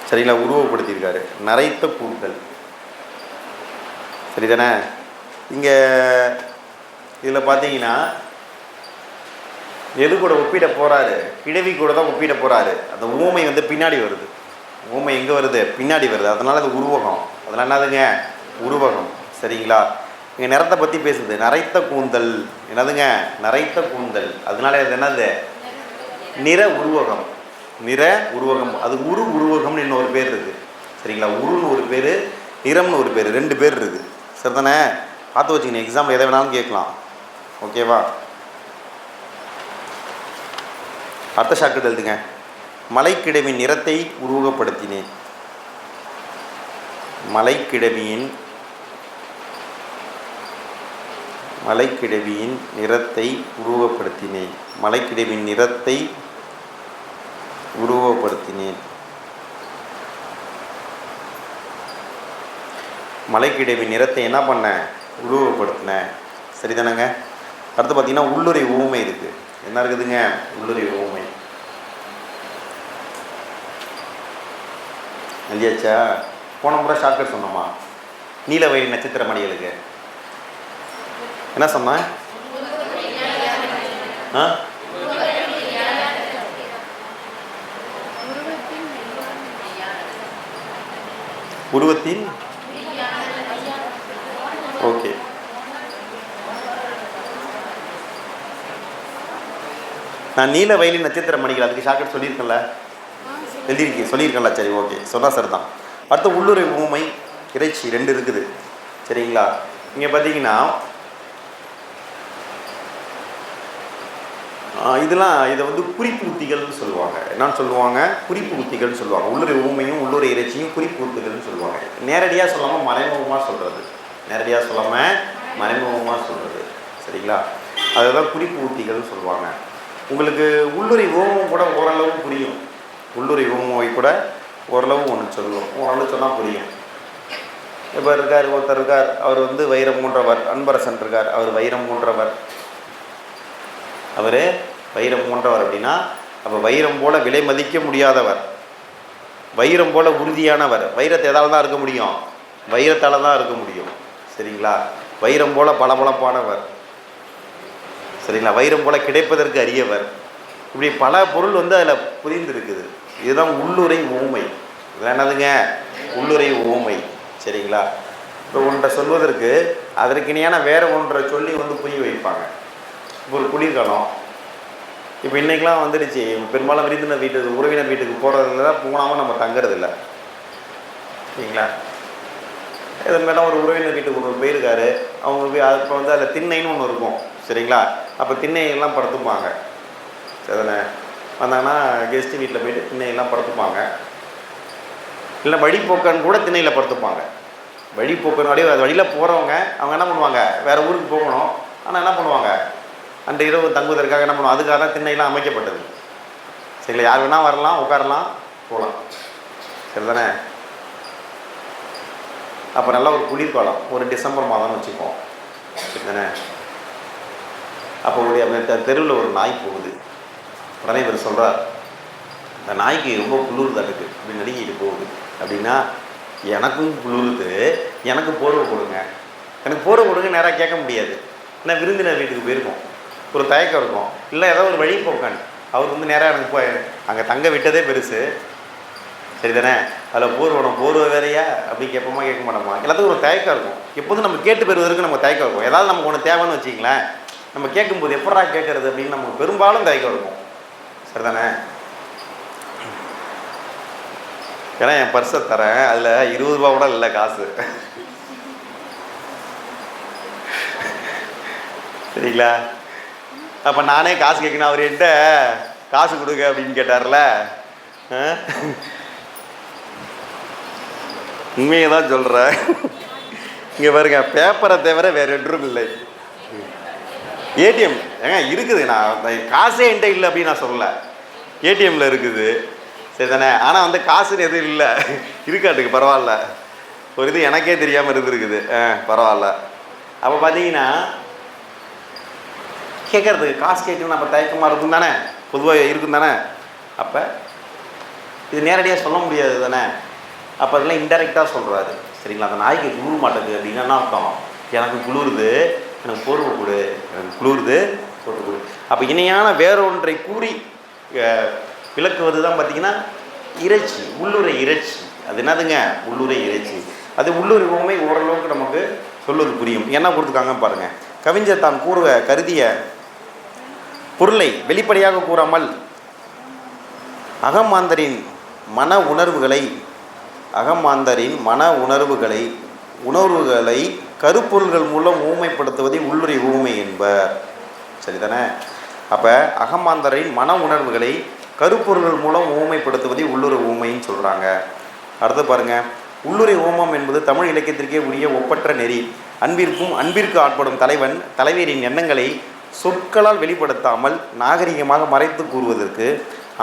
சரிங்களா? உருவப்படுத்தியிருக்காரு. நரைத்த கூந்தல். சரிதானே? இங்கே இதில் பார்த்தீங்கன்னா எது கூட ஒப்பிட போகிறாரு? கிழவி கூட தான் ஒப்பிட போகிறாரு. அந்த ஊமை பின்னாடி வருது. ஊமை எங்கே வருது? பின்னாடி வருது. அதனால் அது உருவகம். அதெல்லாம் என்னதுங்க? உருவகம். சரிங்களா? இங்கே நிறத்தை பற்றி பேசுது. நரைத்த கூந்தல். என்னதுங்க? நரைத்த கூந்தல். அதனால இது என்னது? நிற உருவகம். நிற உருவகம். அது உருவகம்னு இன்னொரு பேர் இருக்குது. சரிங்களா? உருன்னு ஒரு பேர், நிறம்னு ஒரு பேர், 2 பேர் இருக்குது. சரிதானே? பார்த்து வச்சுக்கணும், எக்ஸாம்பிள் எதை வேணாலும் கேட்கலாம். ஓகேவா? அடுத்த ஷார்ட்கட் எழுதுங்க. மலைக்கிழவியின் நிறத்தை உருவகப்படுத்தினேன். மலைக்கிழவியின் நிறத்தை உருவகப்படுத்தினேன். மலைக்கிழவியின் நிறத்தை உருவகப்படுத்தினேன். மலைக்கிழவியின் நிறத்தை என்ன பண்ணேன்? உருவகப்படுத்தினேன். சரிதானங்க? அடுத்து பார்த்தீங்கன்னா உள்ளுரை ஊமை இருக்குது. என்ன இருக்குதுங்க? உள்ளுரை ஊமை. இல்லையாச்சா? போன முறை ஷார்ட்கட் சொன்னோமா? நீலவயல் நட்சத்திர மணிகளுக்கு என்ன சொன்னேன்? உருவத்தின் ஓகே. நான் நீல வயலின் நட்சத்திர மணிகள் அதுக்கு ஷார்ட்கட் சொல்லியிருக்கேன்ல, சொல்லியிருக்கேன்ல. சரி, ஓகே, சொன்னால் சரி தான். அடுத்து உள்ளுரை ஊமை இறைச்சி 2 இருக்குது. சரிங்களா? இங்கே பார்த்தீங்கன்னா இதை வந்து குறிப்பு உத்திகள்னு சொல்லுவாங்க. என்னன்னு சொல்லுவாங்க? குறிப்பு உத்திகள்னு சொல்லுவாங்க. உள்ளுரை ஊமையும் உள்ளுரை இறைச்சியும் குறிப்பு உத்திகள்னு சொல்லுவாங்க. நேரடியாக சொல்லாமல் மறைமுகமாக சொல்கிறது. நேரடியாக சொல்லாமல் மறைமுகமாக சொல்கிறது. சரிங்களா? அதுதான் குறிப்பு உத்திகள்னு சொல்லுவாங்க. உங்களுக்கு உள்ளுரை ஓமம் கூட ஓரளவு புரியும். உள்ளுரை ஓமவை கூட ஓரளவு ஒன்று சொல்லுவோம். ஓரளவு சொன்னால் புரியும். இப்போ ஒருத்தர் இருக்கார், அவர் வந்து வைரம் மூன்றவர். அன்பரசன் இருக்கார், அவர் வைரம் மூன்றவர். அவர் வைரம் மூன்றவர் அப்படின்னா அப்போ வைரம் போல விலை மதிக்க முடியாதவர், வைரம் போல உறுதியானவர். வைரத்தை எதால் தான் இருக்க முடியும்? வைரத்தால் தான் இருக்க முடியும். சரிங்களா? வைரம் போல பளபளப்பானவர். சரிங்களா? வைரம் போல கிடைப்பதற்கு அரியவர். இப்படி பல பொருள் வந்து அதில் புரிந்துருக்குது. இதுதான் உள்ளுரை ஊமை. இதெல்லாம் என்னதுங்க? உள்ளுரை ஊமை. சரிங்களா? இப்போ ஒன்றை சொல்வதற்கு அதற்கிணையான வேறு ஒன்றை சொல்லி வந்து புரிய வைப்பாங்க. இப்போ ஒரு குளிர்காலம், இப்போ இன்றைக்கெலாம் வந்துடுச்சு. பெரும்பாலும் விருந்தினர் வீட்டுக்கு, உறவினர் வீட்டுக்கு போகிறதுல தான் போனாமல் நம்ம தங்குறதில்ல. சரிங்களா? இது மேலே ஒரு உறவினர் வீட்டுக்கு ஒன்று போயிருக்காரு. அவங்க அப்போ வந்து அதில் திண்ணைன்னு ஒன்று இருக்கும். சரிங்களா? அப்போ திண்ணையெல்லாம் படுத்துப்பாங்க. சரிதானே? வந்தாங்கன்னா கெஸ்ட்டு வீட்டில் போய்ட்டு திண்ணையெல்லாம் படுத்துப்பாங்க. இல்லை வழிப்போக்கன்னு கூட திண்ணையில் படுத்துப்பாங்க. வழிப்போக்கனாலே அது வழியில் போகிறவங்க அவங்க என்ன பண்ணுவாங்க? வேறு ஊருக்கு போகணும். ஆனால் என்ன பண்ணுவாங்க? அன்று இரவு தங்குவதற்காக என்ன பண்ணுவோம்? அதுக்காக தான் திண்ணையெல்லாம் அமைக்கப்பட்டது. சரிங்களா? யார் வேணால் வரலாம், உட்காரலாம், போகலாம். சரிதானே? அப்போ நல்லா ஒரு குளிர்காலம், ஒரு டிசம்பர் மாதம்னு வச்சுப்போம். சரிதானே? அப்போ அந்த தெருவில் ஒரு நாய் போகுது. உடனே இவர் சொல்கிறார், இந்த நாய்க்கு ரொம்ப குளிர் தான் இருக்குது அப்படின்னு நடிக்கிட்டு போகுது. அப்படின்னா எனக்கும் குளிருது, எனக்கு போர்வை கொடுங்க, எனக்கு போர்வை கொடுங்க நேராக கேட்க முடியாது. ஏன்னா விருந்தினர் வீட்டுக்கு போயிருக்கோம், ஒரு தயக்கம் இருக்கும். இல்லை ஏதோ ஒரு வழிபோக்கான், அவர் வந்து நேராக எனக்கு போய் அங்கே தங்க விட்டதே பெருசு. சரிதானே? அதில் போர்வை வேறையா அப்படி கேட்போமா, கேட்க மாட்டோமா? எல்லாத்துக்கும் ஒரு தயக்கம் இருக்கும். எப்போதும் நம்ம கேட்டு பெறுவதற்கு நமக்கு தயக்கம் இருக்கும். ஏதாவது நமக்கு ஒன்று தேவைன்னு வச்சிங்களேன், நம்ம கேட்கும்போது எப்படா கேட்கறது அப்படின்னு நமக்கு பெரும்பாலும் தயக்கம் இருக்கும். சரிதானே? ஏன்னா என் பர்ஸை தரேன், அதில் 20 ரூபா கூட இல்லை காசு. சரிங்களா? அப்போ நானே காசு கேட்கணும். அவர் என்கிட்ட காசு கொடுங்க அப்படின்னு கேட்டார்ல, உண்மையை தான் சொல்கிறேன். இங்கே பாருங்க, பேப்பரை தவிர வேறு ஒன்றும் இல்லை. ஏடிஎம் இருக்குது. நான் காசே என்கிட்ட இல்லை அப்படின்னு நான் சொல்லலை. ஏடிஎம்மில் இருக்குது. சரி தானே? ஆனால் வந்து காசுன்னு எதுவும் இல்லை. இருக்காட்டுக்கு பரவாயில்ல. ஒரு இது எனக்கே தெரியாமல் இருந்துருக்குது. பரவாயில்ல. அப்போ பார்த்தீங்கன்னா கேட்குறதுக்கு காசு கேட்கணும் அப்போ தயக்கமாக இருக்கும் தானே, பொதுவாக இருக்கும் தானே. அப்போ இது நேரடியாக சொல்ல முடியாது தானே. அப்போ அதெல்லாம் இன்டெரக்டாக சொல்கிறாரு. சரிங்களா? அந்த நாய்க்கு குளிர மாட்டேங்குது அப்படின்னா என்ன அர்த்தம்? எனக்கு குளிருது, எனக்கு போர்வை கொடு, எனக்கு குளிருது, போர்வை கொடு. அப்போ இணையான வேறொன்றை கூறி விளக்குவது தான் பார்த்திங்கன்னா இறைச்சி, உள்ளுரை இறைச்சி. அது என்னதுங்க? உள்ளுரை இறைச்சி. அது உள்ளுரை உண்மை ஓரளவுக்கு நமக்கு சொல்வது புரியும். என்ன கொடுத்துருக்காங்க பாருங்கள். கவிஞர் தான் கருதிய பொருளை வெளிப்படையாக கூறாமல் அகமாந்தரின் மன உணர்வுகளை கருப்பொருள்கள் மூலம் ஊமைப்படுத்துவதை உள்ளுரை ஊமை என்பர். சரிதானே? அப்போ அகமாந்தரின் மன உணர்வுகளை கருப்பொருள்கள் மூலம் ஊமைப்படுத்துவதை உள்ளுரை ஊமைன்னு சொல்கிறாங்க. அடுத்து பாருங்கள். உள்ளுரை ஓமம் என்பது தமிழ் இலக்கியத்திற்கே உரிய ஒப்பற்ற நெறி. அன்பிற்கு ஆட்படும் தலைவரின் எண்ணங்களை சொற்களால் வெளிப்படுத்தாமல் நாகரிகமாக மறைத்து கூறுவதற்கு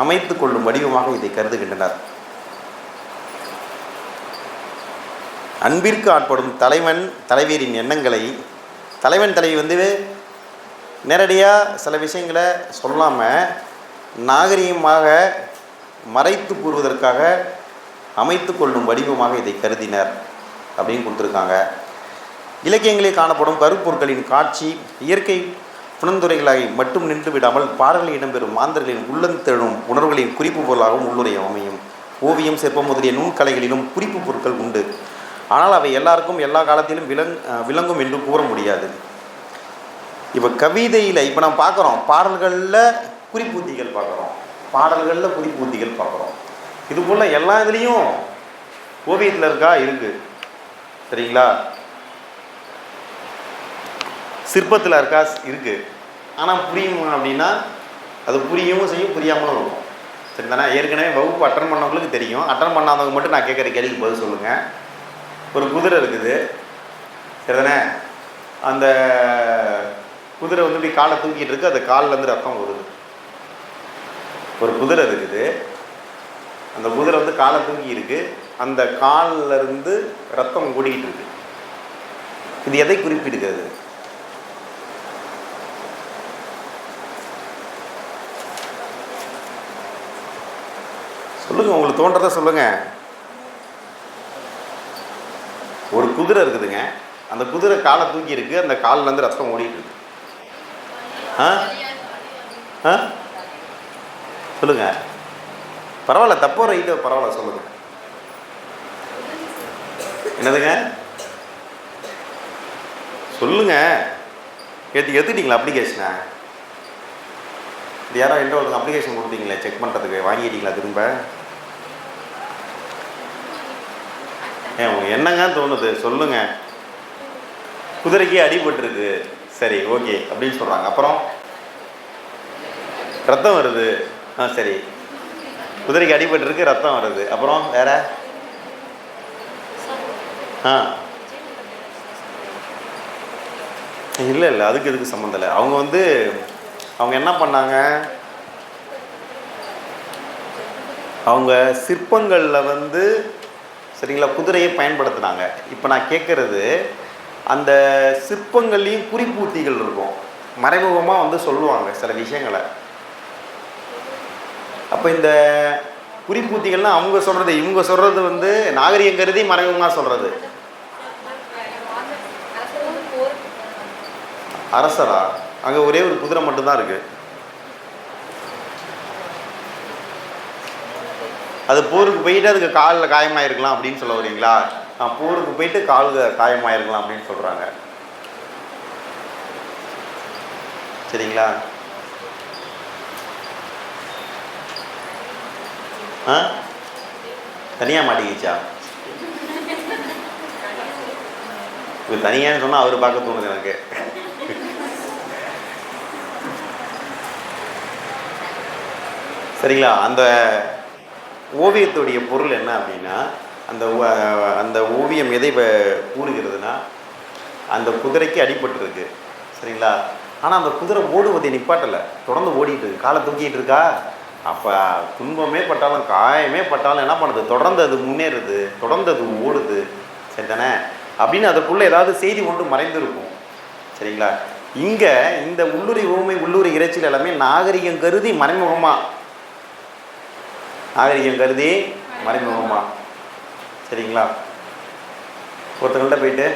அமைத்து கொள்ளும் வடிவமாக இதை கருதுகின்றனர். அன்பிற்கு ஆட்படும் தலைவரின் எண்ணங்களை தலைவி வந்து நேரடியாக சில விஷயங்களை சொல்லாமல் நாகரிகமாக மறைத்து கூறுவதற்காக அமைத்து கொள்ளும் வடிவமாக இதை கருதினர் அப்படின்னு கொடுத்துருக்காங்க. இலக்கியங்களில் காணப்படும் கருப்பொருட்களின் காட்சி இயற்கை புனந்துரைகளாகி மட்டும் நின்று விடாமல் பாடல்களில் இடம்பெறும் மாந்தர்களின் உள்ளந்தெழும் உணர்வுகளின் குறிப்பு பொருளாகவும் உள்ளுரை அமையும். ஓவியம், சிற்பம் முதலிய நுண்கலைகளிலும் குறிப்பு பொருட்கள் உண்டு. ஆனால் அவை எல்லாருக்கும் எல்லா காலத்திலும் விளங்கும் என்று கூற முடியாது. இப்போ கவிதையில் இப்போ நம்ம பார்க்குறோம், பாடல்களில் குறிப்பூத்திகள் பார்க்குறோம், பாடல்களில் குறிப்பூத்திகள் பார்க்குறோம். இது போல் எல்லா இதுலேயும் ஓவியத்தில் இருக்கா இருக்குது. சரிங்களா? சிற்பத்தில் இருக்கா இருக்குது. ஆனால் புரியும் அப்படின்னா அது புரியவும் செய்யும், புரியாமலும் இருக்கும். சரி தானே? ஏற்கனவே வகுப்பு அட்டன் பண்ணவங்களுக்கு தெரியும். அட்டன் பண்ணாதவங்க மட்டும் நான் கேட்குற கேள்விக்கு பதில் சொல்லுங்கள். ஒரு குதிரை இருக்குது, சரி தானே? அந்த குதிரை வந்து இப்படி காலை தூக்கிட்டு இருக்கு, அந்த காலிலேருந்து ரத்தம் வருது. ஒரு குதிரை இருக்குது, அந்த குதிரை வந்து காலை தூக்கி இருக்கு, அந்த காலில் இருந்து ரத்தம் ஓடிக்கிட்டு இருக்கு. இது எதை குறிப்பிடுகிறது? சொல்லுங்க, உங்களுக்கு தோன்றதை சொல்லுங்க. ஒரு குதிரை இருக்குதுங்க, அந்த குதிரை காலை தூக்கி இருக்கு, அந்த காலில் இருந்து ரத்தம் ஓடிட்டு இருக்கு. சொல்லுங்க. பரவாயில்ல, தப்போ ரைட்டோ பரவாயில்ல, சொல்லுங்க. என்னதுங்க? சொல்லுங்க. எடுத்துக்கிட்டீங்களா அப்ளிகேஷனை? இது யாரோ என்ற ஒரு அப்ளிகேஷன் கொடுத்தீங்களே செக் பண்ணுறதுக்கு, வாங்கிட்டீங்களா திரும்ப? உங்களுக்கு என்னங்க தோணுது சொல்லுங்க. குதிரைக்கு அடிபட்டுருக்கு, சரி ஓகே அப்படின்னு சொல்கிறாங்க. அப்புறம் ரத்தம் வருது, சரி, குதிரைக்கு அடிபட்டுருக்கு, ரத்தம் வருது, அப்புறம் வேற? இல்லை இல்லை, அதுக்கு இதுக்கு சம்மந்தம் இல்லை. அவங்க என்ன பண்ணாங்க, அவங்க சிற்பங்களில் சரிங்களா குதிரையை பயன்படுத்தினாங்க. இப்போ நான் கேட்குறது, அந்த சிற்பங்கள்லேயும் குறிப்பூத்திகள் இருக்கும், மறைமுகமாக சொல்லுவாங்க சில விஷயங்களை. அப்போ இந்த குறிப்பூத்திகள்லாம் அவங்க சொல்கிறது, இவங்க சொல்கிறது நாகரிகம் கருதி மறைமுகமாக சொல்கிறது. அரசரா? அங்கே ஒரே ஒரு குதிரை மட்டும்தான் இருக்குது. அது போருக்கு போயிட்டு அதுக்கு காலில் காயமாயிருக்கலாம் அப்படின்னு சொல்ல வரீங்களா? போருக்கு போயிட்டு கால் காயமாயிருக்கலாம் அப்படின்னு சொல்கிறாங்க. சரிங்களா? தனியாக மாட்டிக்கிச்சா? இது தனியான்னு சொன்னால் அவர் பார்க்க தோணுது எனக்கு. சரிங்களா? அந்த ஓவியத்துடைய பொருள் என்ன அப்படின்னா, அந்த ஓவியம் எதை கூறுகிறதுனா, அந்த குதிரைக்கு அடிபட்டுருக்கு, சரிங்களா? ஆனால் அந்த குதிரை ஓடுவதை நிப்பாட்டலை, தொடர்ந்து ஓடிட்டு இருக்கு, காலை தூக்கிட்டு இருக்கா. அப்போ துன்பமே பட்டாலும் காயமே பட்டாலும் என்ன பண்ணுது, தொடர்ந்து அது முன்னேறுது, தொடர்ந்து அது ஓடுது, சரி தானே? அப்படின்னு அதற்குள்ளே ஏதாவது செய்தி கொண்டு மறைந்திருக்கும். சரிங்களா? இங்கே இந்த உள்ளுரி ஊமை உள்ளுரி இறைச்சியில் எல்லாமே நாகரிகம் கருதி மறைமுகமாக, சரிங்களா? ஒருத்தங்கள்ட்ட போயிட்டு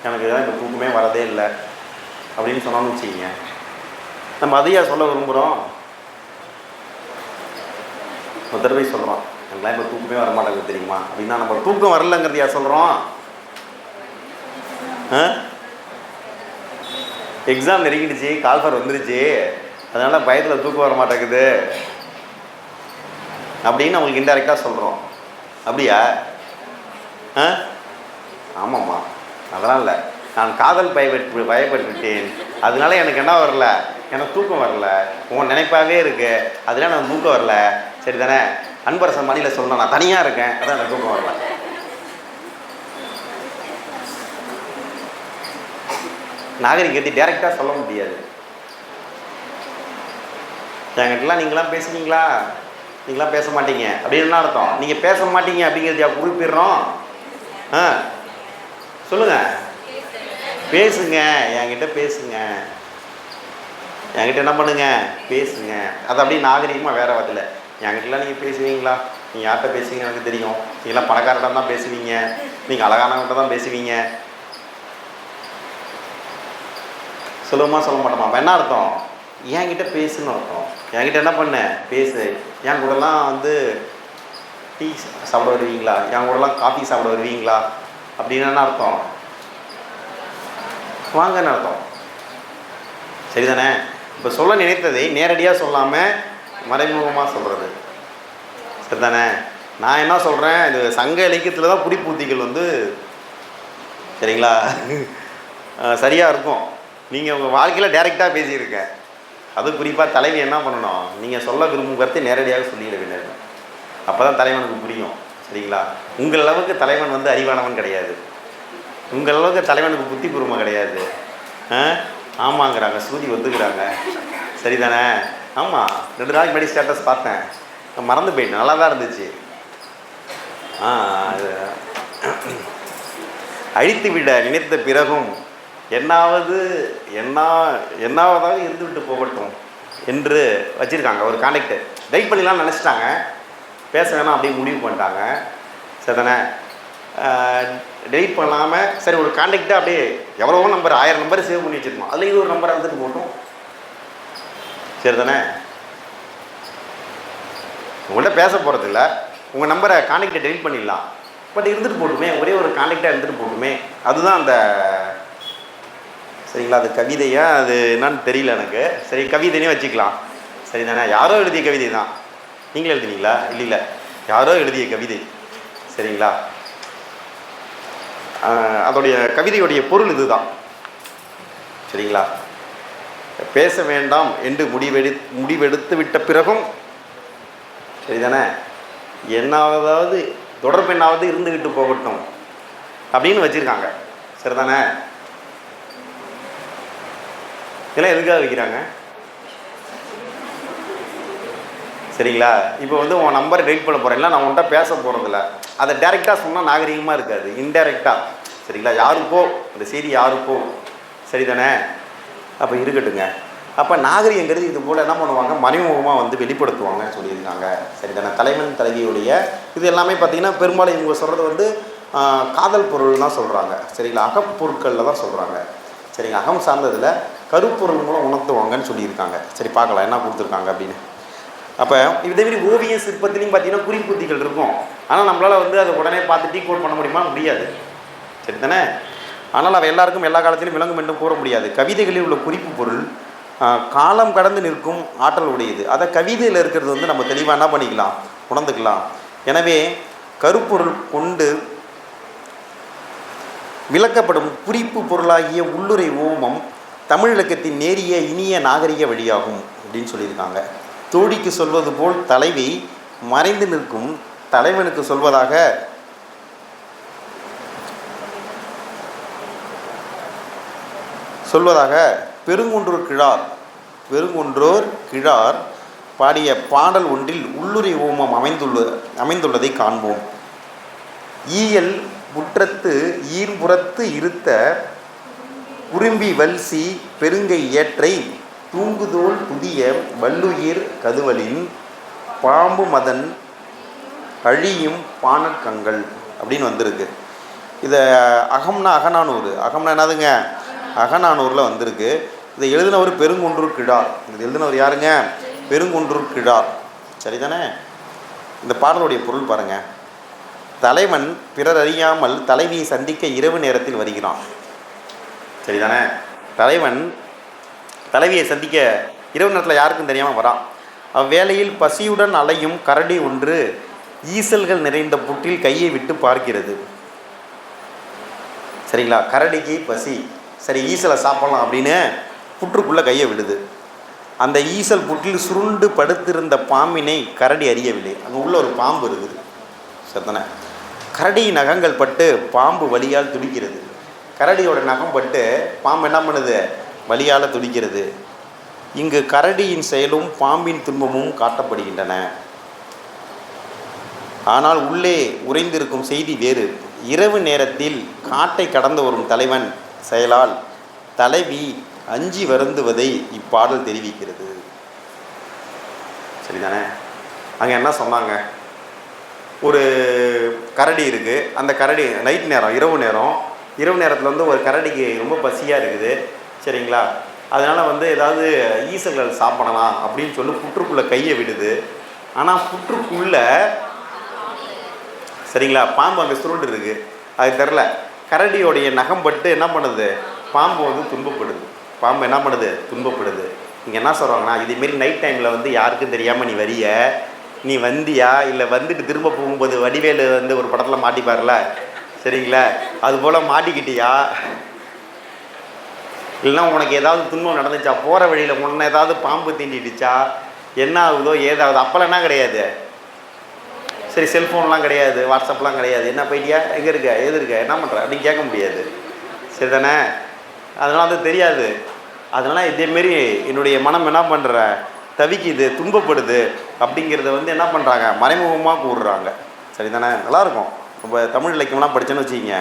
எனக்கு தான் இந்த தூக்கமே வரதே இல்லை அப்படின்னு சொன்னோம்னு வச்சுக்கிங்க, நம்ம அதையா சொல்ல விரும்புகிறோம்? ஒருத்தர் போய் சொல்கிறோம் எனக்குலாம் இப்போ தூக்கமே வரமாட்டேங்குது தெரியுமா அப்படின்னா, நம்ம தூக்கம் வரலங்கிறதையா சொல்கிறோம்? எக்ஸாம் நெருங்கிடுச்சு, கால்ஃபர் வந்துருச்சு, அதனால் பயத்தில் தூக்கம் வர மாட்டேங்குது அப்படின்னு அவங்களுக்கு இன்டெரக்டாக சொல்கிறோம். அப்படியா? ஆமாம்மா, அதெல்லாம் இல்லை, நான் காதல் பயப்பட்டுட்டேன், அதனால எனக்கு என்ன வரல, எனக்கு தூக்கம் வரல, உன் நினைப்பாகவே இருக்கு, அதனால எனக்கு தூக்கம் வரல, சரி தானே? அன்பரசன் மணியில் சொல்லணும், நான் தனியாக இருக்கேன், அதான் எனக்கு தூக்கம் வரல. நாகரிகத்தை டைரெக்டாக சொல்ல முடியாது. என்கிட்டலாம் நீங்களாம் பேசுனீங்களா, நீங்களாம் பேச மாட்டீங்க அப்படின்னு என்ன அர்த்தம்? நீங்கள் பேச மாட்டீங்க அப்படிங்கிறத குறிப்பிடுறோம். சொல்லுங்கள், பேசுங்க, என்கிட்ட பேசுங்க, என்கிட்ட என்ன பண்ணுங்க, பேசுங்க. அது அப்படியே நாகரிகமாக வேறு வார்த்தையில், என்கிட்டலாம் நீங்கள் பேசுவீங்களா? நீங்கள் யார்கிட்ட பேசுவீங்க எனக்கு தெரியும், நீங்களாம் பணக்காரர்கிட்ட தான் பேசுவீங்க, நீங்கள் அழகானவங்கிட்ட தான் பேசுவீங்க. சொல்லுமா சொல்ல மாட்டோமா? என்ன அர்த்தம்? என்கிட்ட பேசுன்னு அர்த்தம். என்கிட்ட என்ன பண்ண, பேசு. என் கூடலாம் டீ சாப்பிட வருவீங்களா, என் கூடலாம் காஃபி சாப்பிட வருவீங்களா அப்படின்னு என்ன அர்த்தம்? வாங்கன்னு அர்த்தம். சரிதானே? இப்போ சொல்ல நினைத்ததை நேரடியாக சொல்லாமல் மறைமுகமாக சொல்கிறது. சரிதானே? நான் என்ன சொல்கிறேன், இது சங்க இலக்கியத்தில் தான் குறிப்பூத்திகள் வந்து சரிங்களா சரியாக இருக்கும். நீங்கள் உங்கள் வாழ்க்கையில் டைரெக்டாக பேசியிருக்கேன். அது குறிப்பாக தலைவி என்ன பண்ணணும், நீங்கள் சொல்ல விரும்பும் கருத்தை நேரடியாக சொல்லிட வேண்டியது. அப்போ தான் தலைவனுக்கு புரியும். சரிங்களா? உங்கள் அளவுக்கு தலைவன் வந்து அறிவானவன் கிடையாது. உங்கள் அளவுக்கு தலைவனுக்கு புத்தி பூர்வமாக கிடையாது. ஆமாங்கிறாங்க, ஸ்ருதி ஒத்துக்கிறாங்க. சரிதானே? ஆமாம், 2 நாளைக்கு முன்னாடி ஸ்டேட்டஸ் பார்த்தேன், மறந்து போயிட்டேன், நல்லா தான் இருந்துச்சு. அழித்து விட நினைத்த பிறகும் என்னாவதாக இருந்துவிட்டு போகட்டும் என்று வச்சுருக்காங்க. ஒரு கான்டாக்டு டைட் பண்ணிடலாம்னு நினச்சிட்டாங்க, பேச வேணாம் அப்படியே முடிவு பண்ணிட்டாங்க. சரிதானே? டெலிட் பண்ணாமல் சரி ஒரு கான்டாக்டாக அப்படியே எவ்வளவோ நம்பர் 1000 நம்பர் சேவ் பண்ணி வச்சுருக்கோம், அதில் இது ஒரு நம்பர் இருந்துட்டு போட்டோம். சரிதானே? உங்கள்கிட்ட பேச போகிறதில்ல, உங்கள் நம்பரை கான்டாக்டை டெலிட் பண்ணிடலாம், பட் இருந்துட்டு போட்டுமே, ஒரே ஒரு கான்டாக்டாக இருந்துட்டு போட்டுமே. அதுதான் அந்த சரிங்களா, அது கவிதையா அது என்னன்னு தெரியல எனக்கு. சரி, கவிதைனே வச்சுக்கலாம். சரிதானே? யாரோ எழுதிய கவிதை தான். நீங்களே எழுதினீங்களா? இல்லை, யாரோ எழுதிய கவிதை. சரிங்களா? அதோடைய கவிதையுடைய பொருள் இதுதான். சரிங்களா? பேச வேண்டாம் என்று முடிவெடுத்து விட்ட பிறகும் சரிதானே, என்னாவது தொடர்பு என்னாவது இருந்துக்கிட்டு போகட்டும் அப்படின்னு வச்சுருக்காங்க. சரிதானே? இதெல்லாம் எதுக்காக வைக்கிறாங்க? சரிங்களா? இப்போ வந்து உன் நம்பரை டெலிட் பண்ண போகிறேன், இல்லை நான் உன்கிட்ட பேச போகிறதில்ல, அதை டைரெக்டாக சொன்னால் நாகரிகமாக இருக்காது, இன்டைரக்டாக. சரிங்களா? யாருக்கோ இந்த செய்தி யாருக்கோ. சரிதானே? அப்போ இருக்கட்டுங்க. அப்போ நாகரிகங்கிறது இது போல் என்ன பண்ணுவாங்க, மறைமுகமாக வந்து வெளிப்படுத்துவாங்கன்னு சொல்லியிருக்காங்க. சரிதானே? தலைவன் தலைவியுடைய இது எல்லாமே பார்த்திங்கன்னா பெரும்பாலும் இவங்க சொல்கிறது வந்து காதல் பொருள் தான் சொல்கிறாங்க. சரிங்களா? அகப்பொருட்களில் தான் சொல்கிறாங்க. சரிங்க, அகம் சார்ந்ததில் கருப்பொருள் மூலம் உணர்த்துவாங்கன்னு சொல்லியிருக்காங்க. சரி, பார்க்கலாம் என்ன கொடுத்துருக்காங்க அப்படின்னு. அப்போ இதேமாரி ஓவிய சிற்பத்திலையும் பார்த்திங்கன்னா குறிப்புத்திகள் இருக்கும். ஆனால் நம்மளால் வந்து அதை உடனே பார்த்து டீகோட் பண்ண முடியுமா? முடியாது. சரிதானே? ஆனால் அவை எல்லாருக்கும் எல்லா காலத்திலும் விளங்கும் என்றும் கூற முடியாது. கவிதைகளில் உள்ள குறிப்பு பொருள் காலம் கடந்து நிற்கும் ஆற்றல் உடையது. அதை கவிதையில் இருக்கிறது வந்து நம்ம தெளிவாக என்ன பண்ணிக்கலாம், உணர்ந்துக்கலாம். எனவே கருப்பொருள் கொண்டு விளக்கப்படும் குறிப்பு பொருளாகிய உள்ளுரை ஓமம் தமிழ் இலக்கியத்தின் நேரிய இனிய நாகரிக வழியாகும் அப்படின்னு சொல்லியிருக்காங்க. தோழிக்கு சொல்வது போல் தலைவி மறைந்து நிற்கும் தலைவனுக்கு சொல்வதாக பெருங்குன்றோர் கிழார் பாடிய பாடல் ஒன்றில் உள்ளுரை ஓமம் அமைந்துள்ளதை காண்போம். ஈயல் முற்றத்து ஈர்புறத்து இருத்த குறும்பி வல்சி பெருங்கை ஏற்றை தூங்குதோல் புதிய வல்லுயிர் கதுவலின் பாம்பு மதன் அழியும் பானக்கங்கள் அப்படின்னு வந்திருக்கு. இதை அகம்னா என்னதுங்க, அகநானூரில் வந்திருக்கு. இதை எழுதினவர் பெருங்குன்றூர் கிழார். இது எழுதினவர் யாருங்க? பெருங்குன்றூர் கிழார். சரிதானே? இந்த பாடலுடைய பொருள் பாருங்கள். தலைவன் பிறர் அறியாமல் தலைவியை சந்திக்க இரவு நேரத்தில் வருகிறான். சரிதானே? தலைவன் தலைவியை சந்திக்க இரவு நேரத்தில் யாருக்கும் தெரியாமல் வரான். அவ்வேளையில் பசியுடன் அலையும் கரடி ஒன்று ஈசல்கள் நிறைந்த புற்றில் கையை விட்டு பார்க்கிறது. சரிங்களா? கரடிக்கு பசி, சரி ஈசலை சாப்பிடலாம் அப்படின்னு புற்றுக்குள்ளே கையை விடுது. அந்த ஈசல் புற்றில் சுருண்டு படுத்திருந்த பாம்பினை கரடி அறியவில்லை. அங்கே உள்ள ஒரு பாம்பு இருக்குது. சரிதானே? கரடி நகங்கள் பட்டு பாம்பு வலியால் துடிக்கிறது. கரடியோட நகம் பட்டு பாம்பு என்ன பண்ணுது? வலியால் துடிக்கிறது. இங்கு கரடியின் செயலும் பாம்பின் துன்பமும் காட்டப்படுகின்றன. ஆனால் உள்ளே உறைந்திருக்கும் செய்தி வேறு. இரவு நேரத்தில் காட்டை கடந்து வரும் தலைவன் செயலால் தலைவி அஞ்சி வருந்துவதை இப்பாடல் தெரிவிக்கிறது. சரிதானே? அங்கே என்ன சொன்னாங்க? ஒரு கரடி இருக்குது. அந்த கரடி நைட் நேரம், இரவு நேரத்தில் வந்து ஒரு கரடிக்கு ரொம்ப பசியாக இருக்குது. சரிங்களா? அதனால் வந்து ஏதாவது ஈசல்கள் சாப்பிடலாம் அப்படின்னு சொல்லி புற்றுக்குள்ளே கையை விடுது. ஆனால் புற்றுக்குள்ளே சரிங்களா பாம்பு அங்கே சுருண்டு இருக்குது. அது தெரில. கரடியோடைய நகம் பட்டு என்ன பண்ணுது, பாம்பு வந்து துன்பப்படுது. பாம்பு என்ன பண்ணுது, துன்பப்படுது. இங்கே என்ன சொல்கிறாங்கன்னா, இதேமாரி நைட் டைமில் வந்து யாருக்கும் தெரியாமல் நீ வரிய, நீ வந்தியா இல்லை வந்துட்டு திரும்ப போகும்போது வடிவேலு வந்து ஒரு படத்தில் மாட்டிப்பார்ல, சரிங்களா, அதுபோல் மாட்டிக்கிட்டியா, இல்லைன்னா உனக்கு ஏதாவது துன்பம் நடந்துச்சா, போகிற வழியில் முன்ன ஏதாவது பாம்பு தீண்டிடுச்சா, என்ன ஆகுதோ ஏதாவது. அப்போல்லாம் என்ன கிடையாது, சரி செல்ஃபோன்லாம் கிடையாது, வாட்ஸ்அப்லாம் கிடையாது, என்ன போயிட்டியா, எங்கே இருக்க, எது இருக்க, என்ன பண்ணுற அப்படின்னு கேட்க முடியாது, சரி தானே. அதனால் அது தெரியாது. அதனால் இதேமாரி என்னுடைய மனம் என்ன பண்ணுற, தவிக்குது, துன்பப்படுது அப்படிங்கிறத வந்து என்ன பண்ணுறாங்க, மறைமுகமாக கூறுறாங்க, சரி தானே. நல்லாயிருக்கும். இப்போ தமிழ் இலக்கியம்லாம் படித்தேன்னு வச்சுக்கிங்க,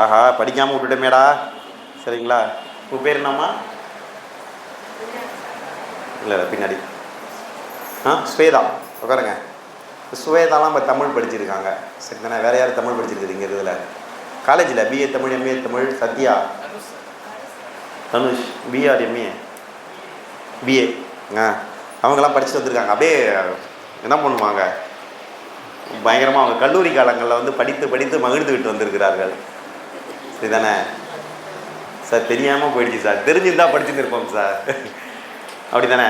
ஆஹா படிக்காமல் விட்டுட்டமேடா, சரிங்களா. உங்கள் பேர் என்னம்மா? இல்லை பின்னாடி ஸ்வேதா, உட்காருங்க. ஸ்வேதாலாம் இப்போ தமிழ் படிச்சிருக்காங்க, சரி தானே. வேறு யார் தமிழ் படிச்சிருக்குதுங்க இதில் காலேஜில்? BA Tamil, MA Tamil. Sathya, Dhanush PR MA BA அவங்கெல்லாம் படிச்சுட்டு வந்திருக்காங்க. அப்படியே என்ன பண்ணுவாங்க, பயங்கரமாக அவங்க கல்லூரி காலங்களில் வந்து படித்து படித்து மகிழ்ந்துக்கிட்டு வந்திருக்கிறார்கள், சரி தானே. சார் தெரியாமல் போயிடுச்சு சார், தெரிஞ்சுருந்தால் படிச்சுட்டு இருப்போம் சார், அப்படி தானே.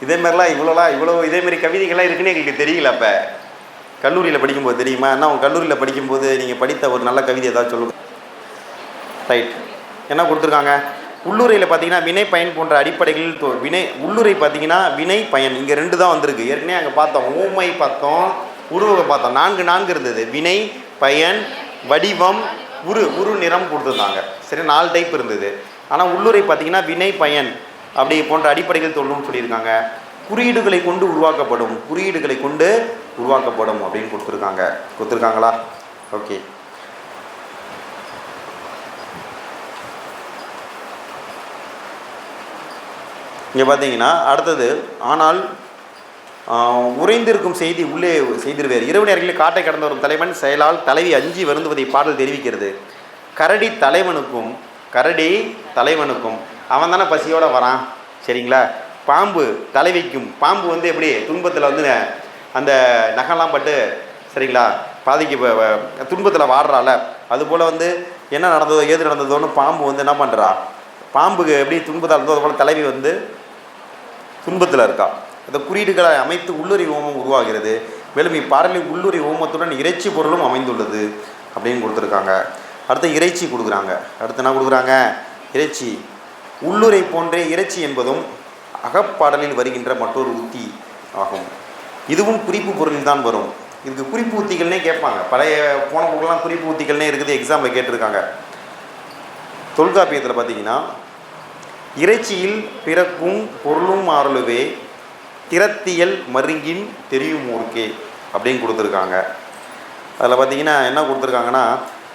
இதேமாரிலாம் இவ்வளோ இதேமாரி கவிதைகள்லாம் இருக்குன்னு எங்களுக்கு தெரியல. அப்போ கல்லூரியில் படிக்கும்போது தெரியுமா, என்ன அவங்க கல்லூரியில் படிக்கும்போது நீங்கள் படித்த ஒரு நல்ல கவிதை ஏதாவது சொல்லுங்கள். ரைட், என்ன கொடுத்துருக்காங்க, உள்ளுரையில் பார்த்தீங்கன்னா வினை பயன் போன்ற அடிப்படைகளில் வினை உள்ளுரை பார்த்தீங்கன்னா வினை பயன் இங்கே 2 தான் வந்திருக்கு. ஏற்கனவே அங்கே பார்த்தோம், ஊமை பார்த்தோம், உருவகம் பார்த்தோம், 4 இருந்தது. வினை பயன் வடிவம் உரு நிறம் கொடுத்துருந்தாங்க, சரி 4 டைப் இருந்தது. ஆனால் உள்ளுரை பார்த்தீங்கன்னா வினை பயன் அப்படி போன்ற அடிப்படைகள் தோன்றும்னு சொல்லியிருக்காங்க. குறியீடுகளை கொண்டு உருவாக்கப்படும், குறியீடுகளை கொண்டு உருவாக்கப்படும் அப்படின்னு கொடுத்துருக்காங்களா. ஓகே, இங்கே பார்த்தீங்கன்னா அடுத்தது, ஆனால் உறைந்திருக்கும் செய்தி உள்ளே செய்திருவேர். இரவு நேரங்களில் காட்டை கடந்து வரும் தலைவன் செயலால் தலைவி அஞ்சி வருந்துவதை பாடல் தெரிவிக்கிறது. கரடி தலைவனுக்கும் அவன் தானே பசியோடு வரான், சரிங்களா. பாம்பு தலைவிக்கும், பாம்பு வந்து எப்படி துன்பத்தில் வந்து அந்த நகைலாம் பட்டு, சரிங்களா, துன்பத்தில் வாடுறால, அதுபோல் வந்து என்ன நடந்ததோ ஏது நடந்ததோன்னு பாம்பு வந்து என்ன பண்ணுறா, பாம்புக்கு எப்படி துன்பத்தில் இருந்தோ அதுபோல் தலைவி வந்து துன்பத்தில் இருக்கா. அந்த குறியீடுகளை அமைத்து உள்ளுரை ஓமம் உருவாகிறது. மேலும் இப்பாடலில் உள்ளுரை ஓமத்துடன் இறைச்சி பொருளும் அமைந்துள்ளது அப்படின்னு கொடுத்துருக்காங்க. அடுத்து இறைச்சி கொடுக்குறாங்க. அடுத்து என்ன கொடுக்குறாங்க, இறைச்சி. உள்ளுரை போன்றே இறைச்சி என்பதும் அகப்பாடலில் வருகின்ற மற்றொரு உத்தி ஆகும். இதுவும் குறிப்பு பொருளில் தான் வரும். இதுக்கு குறிப்பு உத்திகள்னே கேட்பாங்க. பழைய போன புக்கெல்லாம் குறிப்பு உத்திகள்னே இருக்குது, எக்ஸாமில் கேட்டிருக்காங்க. தொல்காப்பியத்தில் பார்த்தீங்கன்னா, இறைச்சியில் பிறக்கும் பொருளும் ஆறலுவே திறத்தியல் மருங்கின் தெரியும் ஊருக்கே அப்படின்னு கொடுத்துருக்காங்க. அதில் பார்த்தீங்கன்னா என்ன கொடுத்துருக்காங்கன்னா,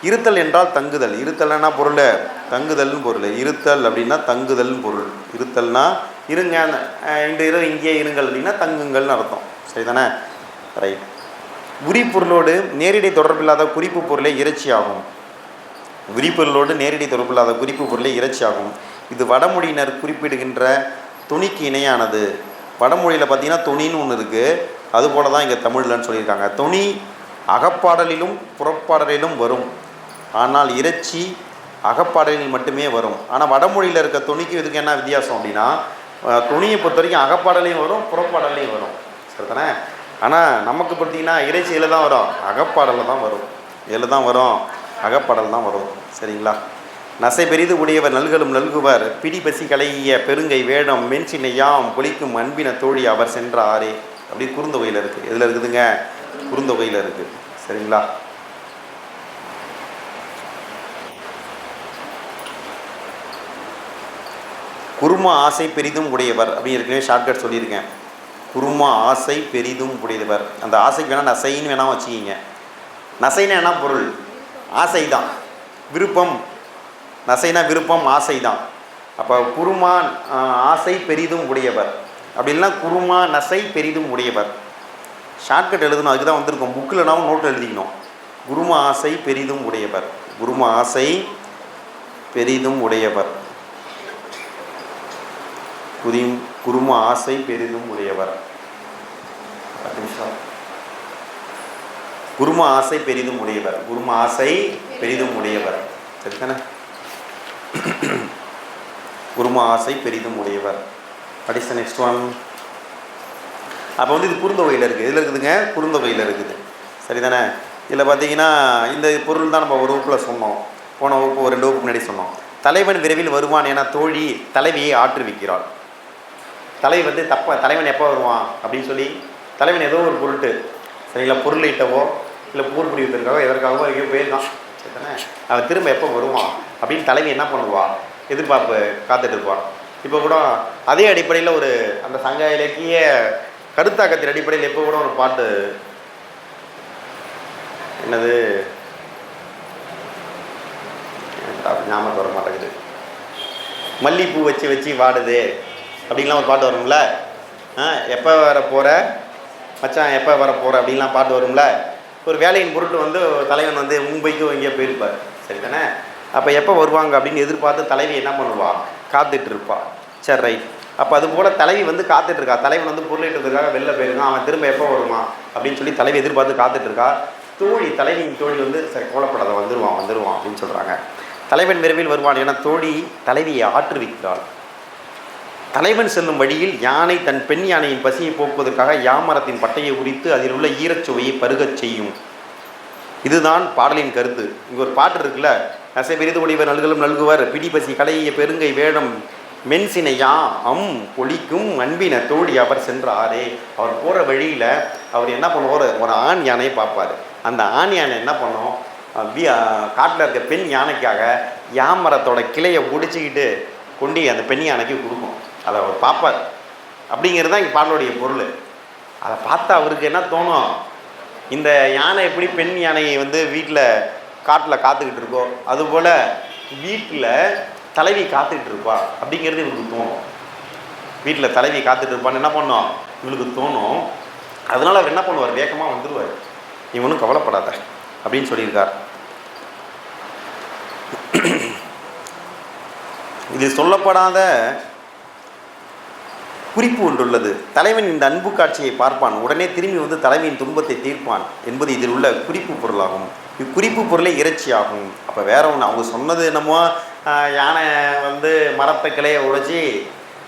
இருத்தல் என்றால் தங்குதல். இருத்தல்னா பொருள், தங்குதல்னு பொருள். இருத்தல் அப்படின்னா தங்குதல்னு பொருள். இருத்தல்னா இருங்க, இந்த இரவு இங்கே இருங்கள் அப்படின்னா தங்குங்கள்னு அர்த்தம், சரி தானே. ரைட். உரிப்பொருளோடு நேரடி தொடர்பில்லாத குறிப்பு பொருளே இறைச்சி ஆகும். உரிப்பொருளோடு நேரடி தொடர்பில்லாத குறிப்பு பொருளே இறைச்சி ஆகும். இது வடமொழியினர் குறிப்பிடுகின்ற துணிக்கு இணையானது. வடமொழியில் பார்த்தீங்கன்னா தொனின்னு ஒன்று இருக்குது, அதுபோல தான் இங்கே தமிழ்லன்னு சொல்லியிருக்காங்க. தொனி அகப்பாடலிலும் புறப்பாடலிலும் வரும், ஆனால் இறைச்சி அகப்பாடலில் மட்டுமே வரும். ஆனால் வடமொழியில் இருக்க தொனிக்கு இதுக்கு என்ன வித்தியாசம் அப்படின்னா, தொனியை பொறுத்த வரைக்கும் அகப்பாடலையும் வரும் புறப்பாடலையும் வரும், சரிதானே. ஆனால் நமக்கு பார்த்தீங்கன்னா இறைச்சி இதில் தான் வரும், அகப்பாடலில் தான் வரும். இதில் தான் வரும், அகப்பாடல் தான் வரும், சரிங்களா. நசை பெரிது உடையவர் நல்களும் நல்குவர், பிடி பசி கலைய பெருங்கை வேடம் மென்சினையாம் பொலிக்கும் அன்பின தோழி அவர் சென்ற ஆரே அப்படி குறுந்தொகையில் இருக்குது. எதில் இருக்குதுங்க, குறுந்தொகையில் இருக்குது, சரிங்களா. குருமா ஆசை பெரிதும் உடையவர் அப்படின்னு ஏற்கனவே ஷார்ட்கட் சொல்லியிருக்கேன். குருமா ஆசை பெரிதும் உடையவர், அந்த ஆசைக்கு வேணால் நசைன்னு வேணால் வச்சுக்கிங்க. நசைனா என்ன பொருள், ஆசை தான், விருப்பம். நசைனா விருப்பம், ஆசை தான். அப்போ குருமா ஆசை பெரிதும் உடையவர் அப்படின்னா குருமா நசை பெரிதும் உடையவர். ஷார்ட்கட் எழுதணும், அதுக்கு தான் வந்திருக்கோம். புக்கில்னாவும் நோட்டு எழுதிக்கணும். குருமா ஆசை பெரிதும் உடையவர், குருமா ஆசை பெரிதும் உடையவர், குருமா ஆசை பெரிதும் உடையவர். குரும ஆசை பெரிதும் உடையவர். குரும ஆசை பெரிதும் உடையவர். சரிதானே? குரும ஆசை பெரிதும் உடையவர். What is the next one? அப்போ வந்து இது குறுந்தொகையில் இருக்குது. இதில் இருக்குதுங்க, குறுந்தொகையில் இருக்குது. சரிதானே? இதில் பார்த்தீங்கன்னா இந்த பொருள் தான் நம்ம ஒரு வகுப்பில் சொன்னோம். போன வகுப்பு ஒரு 2 வகுப்பு முன்னாடி சொன்னோம். தலைவன் விரைவில் வருவான் என தோழி தலைவியை ஆற்றுவிக்கிறாள். தலைவன் எப்போ வருவான் அப்படின்னு சொல்லி தலைவன் ஏதோ ஒரு பொருட்டு, சரிங்களா, பொருள் ஈட்டவோ இல்லை போர் புரிவதற்காக எதற்காகவோ எங்கேயோ போயிருக்கான். சரிதானே? அவன் திரும்ப எப்போ வருவான் அப்படின்னு தலைவி என்ன பண்ணுவாள், எதிர்பார்ப்பு காத்துட்டு இருப்பாள். இப்போ கூட அதே அடிப்படையில் ஒரு அந்த சங்க இலக்கிய கருத்தாக்கத்தின் அடிப்படையில் எப்போ கூட ஒரு பாட்டு, என்னது ஞாபகம் வர மாட்டேங்குது, மல்லிப்பூ வச்சு வச்சு வாடுது அப்படின்லாம் ஒரு பாட்டு வரும்ல. எப்போ வர போகிற மச்சான், எப்போ வர போகிற அப்படின்லாம் பாட்டு வரும்ல. ஒரு வேலையின் பொருட்டு வந்து தலைவன் வந்து மும்பைக்கு எங்கேயோ போயிருப்பார். சரிதானே? அப்போ எப்போ வருவாங்க அப்படின்னு எதிர்பார்த்து தலைவி என்ன பண்ணுவா, காத்துட்டு இருப்பா. சரி, ரைட். அப்போ அது போல் தலைவி வந்து காத்துட்ருக்கா. தலைவன் வந்து பொருளிட்டதுக்காக வெளில போயிருக்கான், அவன் திரும்ப எப்போ வருவான் அப்படின்னு சொல்லி தலைவி எதிர்பார்த்து காத்துட்ருக்கா. தலைவியின் தோழி வந்து சரி கோலப்படாத, வந்துடுவான் அப்படின்னு சொல்கிறாங்க. தலைவன் விரைவில் வருவான் என தோழி தலைவியை ஆற்றுவிக்கிறாள். தலைவன் செல்லும் வழியில் யானை தன் பெண் யானையின் பசியை போக்குவதற்காக யாமரத்தின் பட்டையை உரித்து அதில் உள்ள ஈரச்சுவையை பருகச் செய்யும். இதுதான் பாடலின் கருத்து. இங்கே ஒரு பாட்டு இருக்குல்ல, நசை பெரிது ஒளிவர் நல்களும் நல்குவர் பிடி பசி களைய பெருங்கை வேடம் மென்சினையா பொழிக்கும் அன்பின தோழி அவர் சென்றாரே. அவர் போகிற வழியில் அவர் என்ன பண்ணுவார், ஒரு ஆண் யானையை பார்ப்பார். அந்த ஆண் யானை என்ன பண்ணும், காட்டில் இருக்க பெண் யானைக்காக யாமரத்தோட கிளையை ஒடிச்சிக்கிட்டு கொண்டு அந்த பெண் யானைக்கு கொடுக்கும். அதை அவர் பார்ப்பார். அப்படிங்கிறது தான் இங்கே பாடலுடைய பொருள். அதை பார்த்தா அவருக்கு என்ன தோணும், இந்த யானை எப்படி பெண் யானையை வந்து வீட்டில் காட்டில் காத்துக்கிட்டு இருக்கோ அதுபோல் வீட்டில் தலைவி காத்துக்கிட்டு இருப்பா அப்படிங்கிறது இவருக்கு தோணும். வீட்டில் தலைவி காத்துட்டு இருப்பான்னு என்ன பண்ணோம் இவளுக்கு தோணும். அதனால் அவர் என்ன பண்ணுவார், வேகமாக வந்துடுவார். நீ ஒன்றும் கவலைப்படாத அப்படின்னு சொல்லியிருக்கார். இது சொல்லப்படாத குறிப்பு ஒன்றுள்ளது. தலைவன் இந்த அன்பு காட்சியை பார்ப்பான், உடனே திரும்பி வந்து தலைவியின் துன்பத்தை தீர்ப்பான் என்பது இதில் உள்ள குறிப்பு பொருளாகும். இக்குறிப்பு பொருளே இறைச்சியாகும். அப்போ வேற ஒன்று அவங்க சொன்னது என்னமோ யானை வந்து மரத்தை கிளையை உடைச்சி,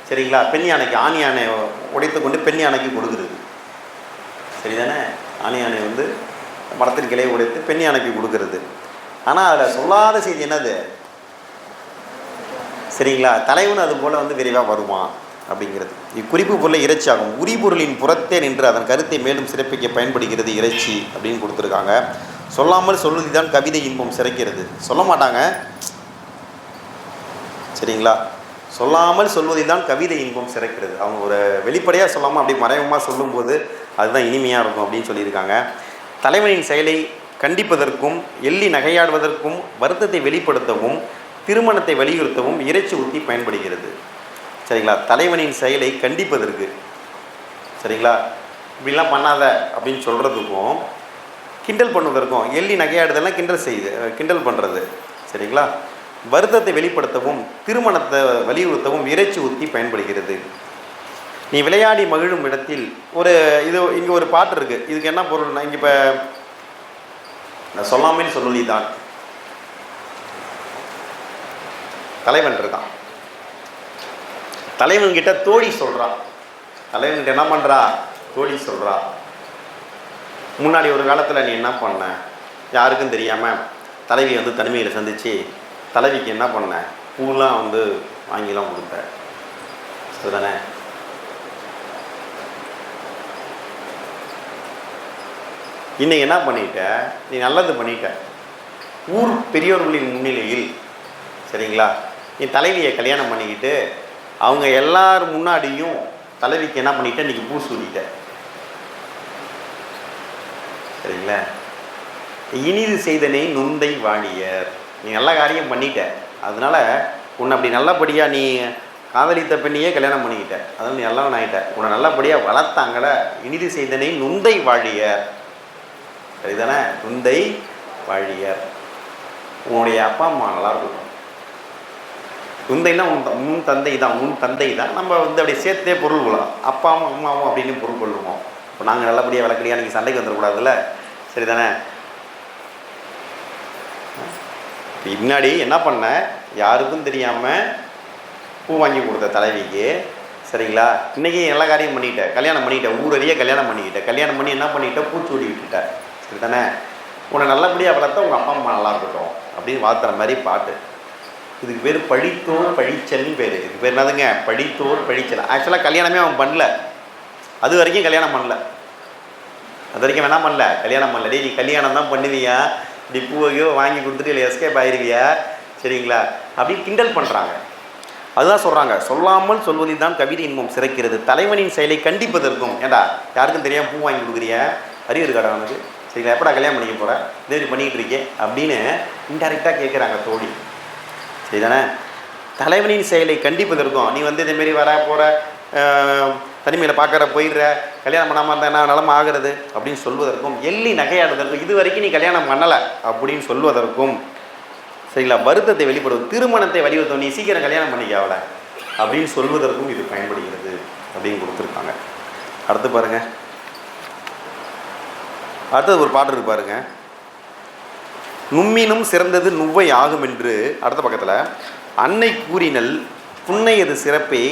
சரிங்களா, பெண் யானைக்கு ஆண் யானை உடைத்து கொண்டு பெண் யானைக்கு கொடுக்குறது. சரிதானே? ஆண் யானை வந்து மரத்தின் கிளையை உடைத்து பெண் யானைக்கு கொடுக்கறது. ஆனால் அதில் சொல்லாத செய்தி என்னது, சரிங்களா, தலைவன் அது போல் வந்து விரைவாக வருவான் அப்படிங்கிறது. இக்குறிப்பு பொருளை இறைச்சியாகும். உரிபொருளின் புறத்தே நின்று அதன் கருத்தை மேலும் சிறப்பிக்க பயன்படுகிறது இறைச்சி அப்படின்னு கொடுத்துருக்காங்க. சொல்லாமல் சொல்வதி தான் கவிதை இன்பம் சிறக்கிறது. சொல்ல மாட்டாங்க, சரிங்களா, சொல்லாமல் சொல்வதில் தான் கவிதை இன்பம் சிறக்கிறது. அவங்க ஒரு வெளிப்படையாக சொல்லாமல் அப்படி மறைமுகமாக சொல்லும்போது அதுதான் இனிமையாக இருக்கும் அப்படின்னு சொல்லியிருக்காங்க. தலைவனின் செயலை கண்டிப்பதற்கும் எள்ளி நகையாடுவதற்கும் வருத்தத்தை வெளிப்படுத்தவும் திருமணத்தை வலியுறுத்தவும் இறைச்சி ஊற்றி பயன்படுகிறது. சரிங்களா? தலைவனின் செயலை கண்டிப்பதற்கு, சரிங்களா, இப்படிலாம் பண்ணாத அப்படின்னு சொல்கிறதுக்கும் கிண்டல் பண்ணுவதற்கும், எள்ளி நகையாடுதெல்லாம் கிண்டல் பண்ணுறது, சரிங்களா, வருத்தத்தை வெளிப்படுத்தவும் திருமணத்தை வலியுறுத்தவும் இறைச்சி ஊற்றி பயன்படுகிறது. நீ விளையாடி மகிழும் இடத்தில் இங்கே ஒரு பாட்டு இருக்குது. இதுக்கு என்ன பொருள்னா, இங்கே இப்போ நான் சொல்லாமல் சொல்வதி தான் தலைவன் இருக்கான். தலைவன்கிட்ட தோழி சொல்கிறான். தலைவன்கிட்ட என்ன பண்ணுறா, தோழி சொல்கிறா, முன்னாடி ஒரு காலத்தில் நீ என்ன பண்ண, யாருக்கும் தெரியாமல் தலைவி வந்து தனிமையில் சந்தித்து தலைவிக்கு என்ன பண்ண, பூலாம் வந்து வாங்கிலாம் கொடுத்த, சரிதானே? இன்னைக்கு என்ன பண்ணிட்ட, நீ நல்லது பண்ணிட்ட. ஊர் பெரியோர்களின் முன்னிலையில், சரிங்களா, நீ தலைவியை கல்யாணம் பண்ணிக்கிட்டு அவங்க எல்லார் முன்னாடியும் தலைவிக்கு என்ன பண்ணிட்ட, இன்றைக்கி பூ சூடிட்ட, சரிங்களா. இனிது செய்தனை நுந்தை வாணியர், நீ நல்ல காரியம் பண்ணிட்ட, அதனால உன்னை அப்படி நல்லபடியாக நீ காதலித்த பெண்ணையே கல்யாணம் பண்ணிக்கிட்ட, அதனால் நீ நல்லவன் ஆகிட்ட, உன்னை நல்லபடியாக வளர்த்தாங்கள. இனிது செய்தனை நுந்தை வாழியர், சரிதானே, நுந்தை வாழியர். உன்னுடைய அப்பா அம்மா நல்லா இருக்கட்டும். நுந்தைன்னா உன் தந்தை தான், உன் தந்தை தான். நம்ம வந்து அப்படியே சேர்த்தே பொருள் கொள்ளலாம், அப்பாவும் அம்மாவும் அப்படின்னு பொருள் கொள்ளுவோம். இப்போ நாங்கள் நல்லபடியாக விளக்கடியாக நீங்கள் சண்டைக்கு வந்துடக்கூடாதுல்ல, சரிதானே? முன்னாடி என்ன பண்ணேன், யாருக்கும் தெரியாமல் பூ வாங்கி கொடுத்த தலைவிக்கு, சரிங்களா? இன்றைக்கி எல்லா காரியம் பண்ணிக்கிட்டேன், கல்யாணம் பண்ணிக்கிட்டேன், ஊரறிய கல்யாணம் பண்ணிக்கிட்டேன். கல்யாணம் பண்ணி என்ன பண்ணிக்கிட்டேன், பூச்சூடி விட்டுட்டேன். சரிதானே? உன்னை நல்லபடியாக வளர்த்தா உங்கள் அப்பா அம்மா நல்லா இருக்கட்டும் அப்படின்னு வாழ்த்துற மாதிரி பாட்டு. இதுக்கு பேர் பழித்தோர் பழிச்சல்னு பேர். இதுக்கு பேர் என்னதுங்க? பழித்தோர் பழிச்சல். ஆக்சுவலாக கல்யாணமே அவன் பண்ணல, அது வரைக்கும் கல்யாணம் பண்ணல, அது வரைக்கும் வேணாம் பண்ணல, கல்யாணம் பண்ணல. டே நீ கல்யாணம் தான் பண்ணுவியா, இப்படி பூவையோ வாங்கி கொடுத்துட்டு இல்லை எஸ்கேப் ஆயிடுவியா, சரிங்களா? அப்படின்னு கிண்டல் பண்ணுறாங்க. அதுதான் சொல்கிறாங்க, சொல்லாமல் சொல்வதில் தான் கவிதை இன்பம் சிறக்கிறது, தலைவனின் செயலை கண்டிப்பதற்கும். ஏண்டா யாருக்கும் தெரியாமல் பூ வாங்கி கொடுக்குறிய, அறிவு இருக்காடா அவனுக்கு, சரிங்களா? எப்படா கல்யாணம் பண்ணிக்க போகிற, இதே பண்ணிக்கிட்டு இருக்கே அப்படின்னு இன்டெரக்டாக கேட்குறாங்க தோழி. சரிதானே? தலைவனின் செயலை கண்டிப்பதற்கும், நீ வந்து இதேமாரி வர போகிற, தனிமையில் பார்க்குற, போயிடுற, கல்யாணம் பண்ணாமல் இருந்தால் என்ன நிலம ஆகிறது அப்படின்னு சொல்வதற்கும், எள்ளி நகையாடுவதற்கும், இது வரைக்கும் நீ கல்யாணம் பண்ணலை அப்படின்னு சொல்வதற்கும், சரிங்களா? வருத்தத்தை வெளிப்படுவது, திருமணத்தை வலியுறுத்தும், நீ சீக்கிரம் கல்யாணம் பண்ணிக்க அவளை அப்படின்னு சொல்வதற்கும் இது பயன்படுகிறது அப்படின்னு கொடுத்துருக்காங்க. அடுத்து பாருங்கள், அடுத்தது ஒரு பாட்டு இருக்கு பாருங்க. நும்மினும் சிறந்தது நுவ்வை ஆகும் என்று அடுத்த பக்கத்தில், அன்னை கூறினல் புன்னையது சிறப்பே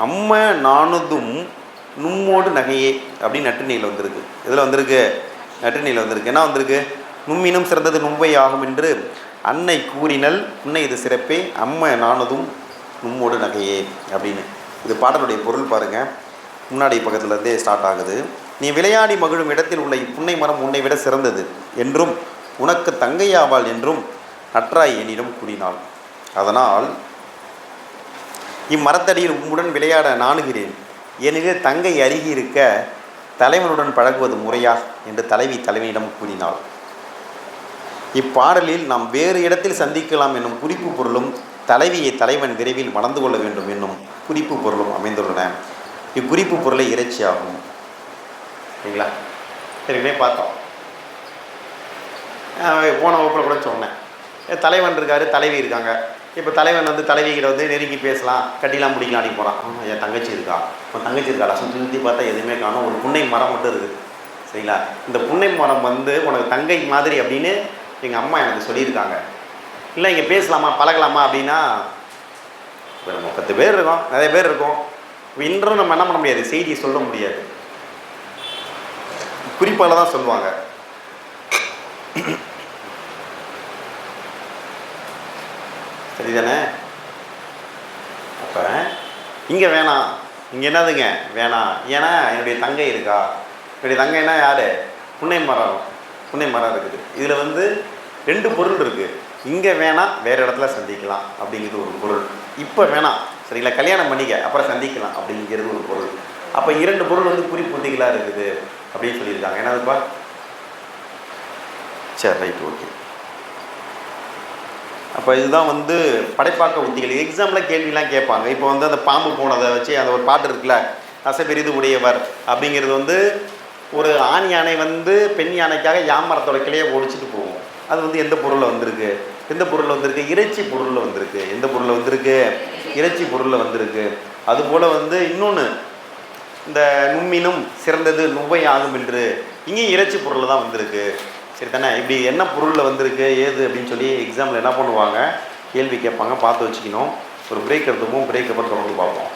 அம்ம நானுதும் நும்மோடு நகையே அப்படின்னு நற்றினியில் வந்திருக்கு. இதில் வந்திருக்கு, நற்றினியில் வந்திருக்கு. என்ன வந்திருக்கு? நும்மினும் சிறந்தது நுவ்வை ஆகும் என்று அன்னை கூறினல் புன்னையது சிறப்பே அம்ம நானுதும் நும்மோடு நகையே அப்படின்னு. இது பாடலுடைய பொருள் பாருங்கள். முன்னாடி பக்கத்துலேருந்தே ஸ்டார்ட் ஆகுது. நீ விளையாடி மகிழும் இடத்தில் உள்ள இப்புன்னை மரம் உன்னை விட சிறந்தது என்றும் உனக்கு தங்கையாவாள் என்றும் நற்றாய் என்னிடம் கூறினாள். அதனால் இம்மரத்தடியில் உம்முடன் விளையாட நாணுகிறேன், ஏனெனில் தங்கை அருகி இருக்க தலைவனுடன் பழகுவது முறையா என்று தலைவனிடம் கூறினாள். இப்பாடலில் நாம் வேறு இடத்தில் சந்திக்கலாம் என்னும் குறிப்பு பொருளும் தலைவியை தலைவன் விரைவில் மணந்து கொள்ள வேண்டும் என்னும் குறிப்பு பொருளும் அமைந்துள்ளன. இக்குறிப்பு பொருளை இறைச்சியாகும். சரிங்களா? சரிங்களே பார்த்தோம். போன வகுப்பில் கூட சொன்னேன், தலைவன் இருக்கார், தலைவி இருக்காங்க. இப்போ தலைவன் வந்து தலைவிகிட்ட வந்து நெருங்கி பேசலாம், கட்டிலாம் முடிக்கலாம் அடி போகிறான். என் தங்கச்சி இருக்கா, உன் தங்கச்சி இருக்காடா, சுற்றி சுற்றி பார்த்தா எதுவுமே காணும், ஒரு புன்னை மரம் மட்டும் இருக்குது. சரிங்களா? இந்த புன்னை மரம் வந்து உனக்கு தங்கை மாதிரி அப்படின்னு எங்கள் அம்மா எனக்கு சொல்லியிருக்காங்க. இல்லை இங்கே பேசலாமா பழகலாமா அப்படின்னா, ஒரு 30 பேர் இருக்கோம், நிறைய பேர் இருக்கோம். இன்றும் நம்ம என்ன பண்ண முடியாது, செய்தியை சொல்ல முடியாது, குறிப்பால் தான் சொல்லுவாங்க. சரிதானே? அப்போ இங்கே வேணாம், இங்கே என்னதுங்க வேணாம், ஏன்னா என்னுடைய தங்கை இருக்கா. என்னுடைய தங்கைன்னா யார்? புன்னை மரம் இருக்குது. இதில் வந்து 2 பொருள் இருக்குது. இங்கே வேணாம், வேறு இடத்துல சந்திக்கலாம் அப்படிங்கிறது ஒரு பொருள். இப்போ வேணாம், சரிங்களா, கல்யாணம் பண்ணிக்க அப்புறம் சந்திக்கலாம் அப்படிங்கிறது ஒரு பொருள். அப்போ 2 பொருள் வந்து குறிப்புத்திகளாக இருக்குது அப்படின்னு சொல்லியிருக்காங்க. என்னதுப்பா? சரி, ரைட், ஓகே. அப்போ இதுதான் வந்து படைப்பாக்க உத்திகள். எக்ஸாமில் கேள்விலாம் கேட்பாங்க. இப்போ வந்து அந்த பாம்பு போனதை வச்சு அந்த ஒரு பாட்டு இருக்குல்ல, அசைபெரிது உடையவர் அப்படிங்கிறது வந்து ஒரு ஆண் யானை வந்து பெண் யானைக்காக யாமரத்தோட கிளையை ஒடிச்சிட்டு போகும். அது வந்து எந்த பொருளில் வந்திருக்கு? இறைச்சி பொருளில் வந்திருக்கு. எந்த பொருளில் வந்திருக்கு? இறைச்சி பொருளில் வந்திருக்கு. அதுபோல் வந்து இன்னொன்று, இந்த நும்மினும் சிறந்தது நுவ்வை ஆகும் என்று இங்கேயும் இறைச்சி பொருளில் தான் வந்திருக்கு. சரி தானே? இப்படி என்ன பொருளில் வந்திருக்கு ஏது அப்படின்னு சொல்லி எக்ஸாமில் என்ன பண்ணுவாங்க, கேள்வி கேட்பாங்க, பார்த்து வச்சுக்கணும். ஒரு பிரேக் எடுத்துப்போம், பிரேக் அப்புறம் தொடர்ந்து பார்ப்போம்.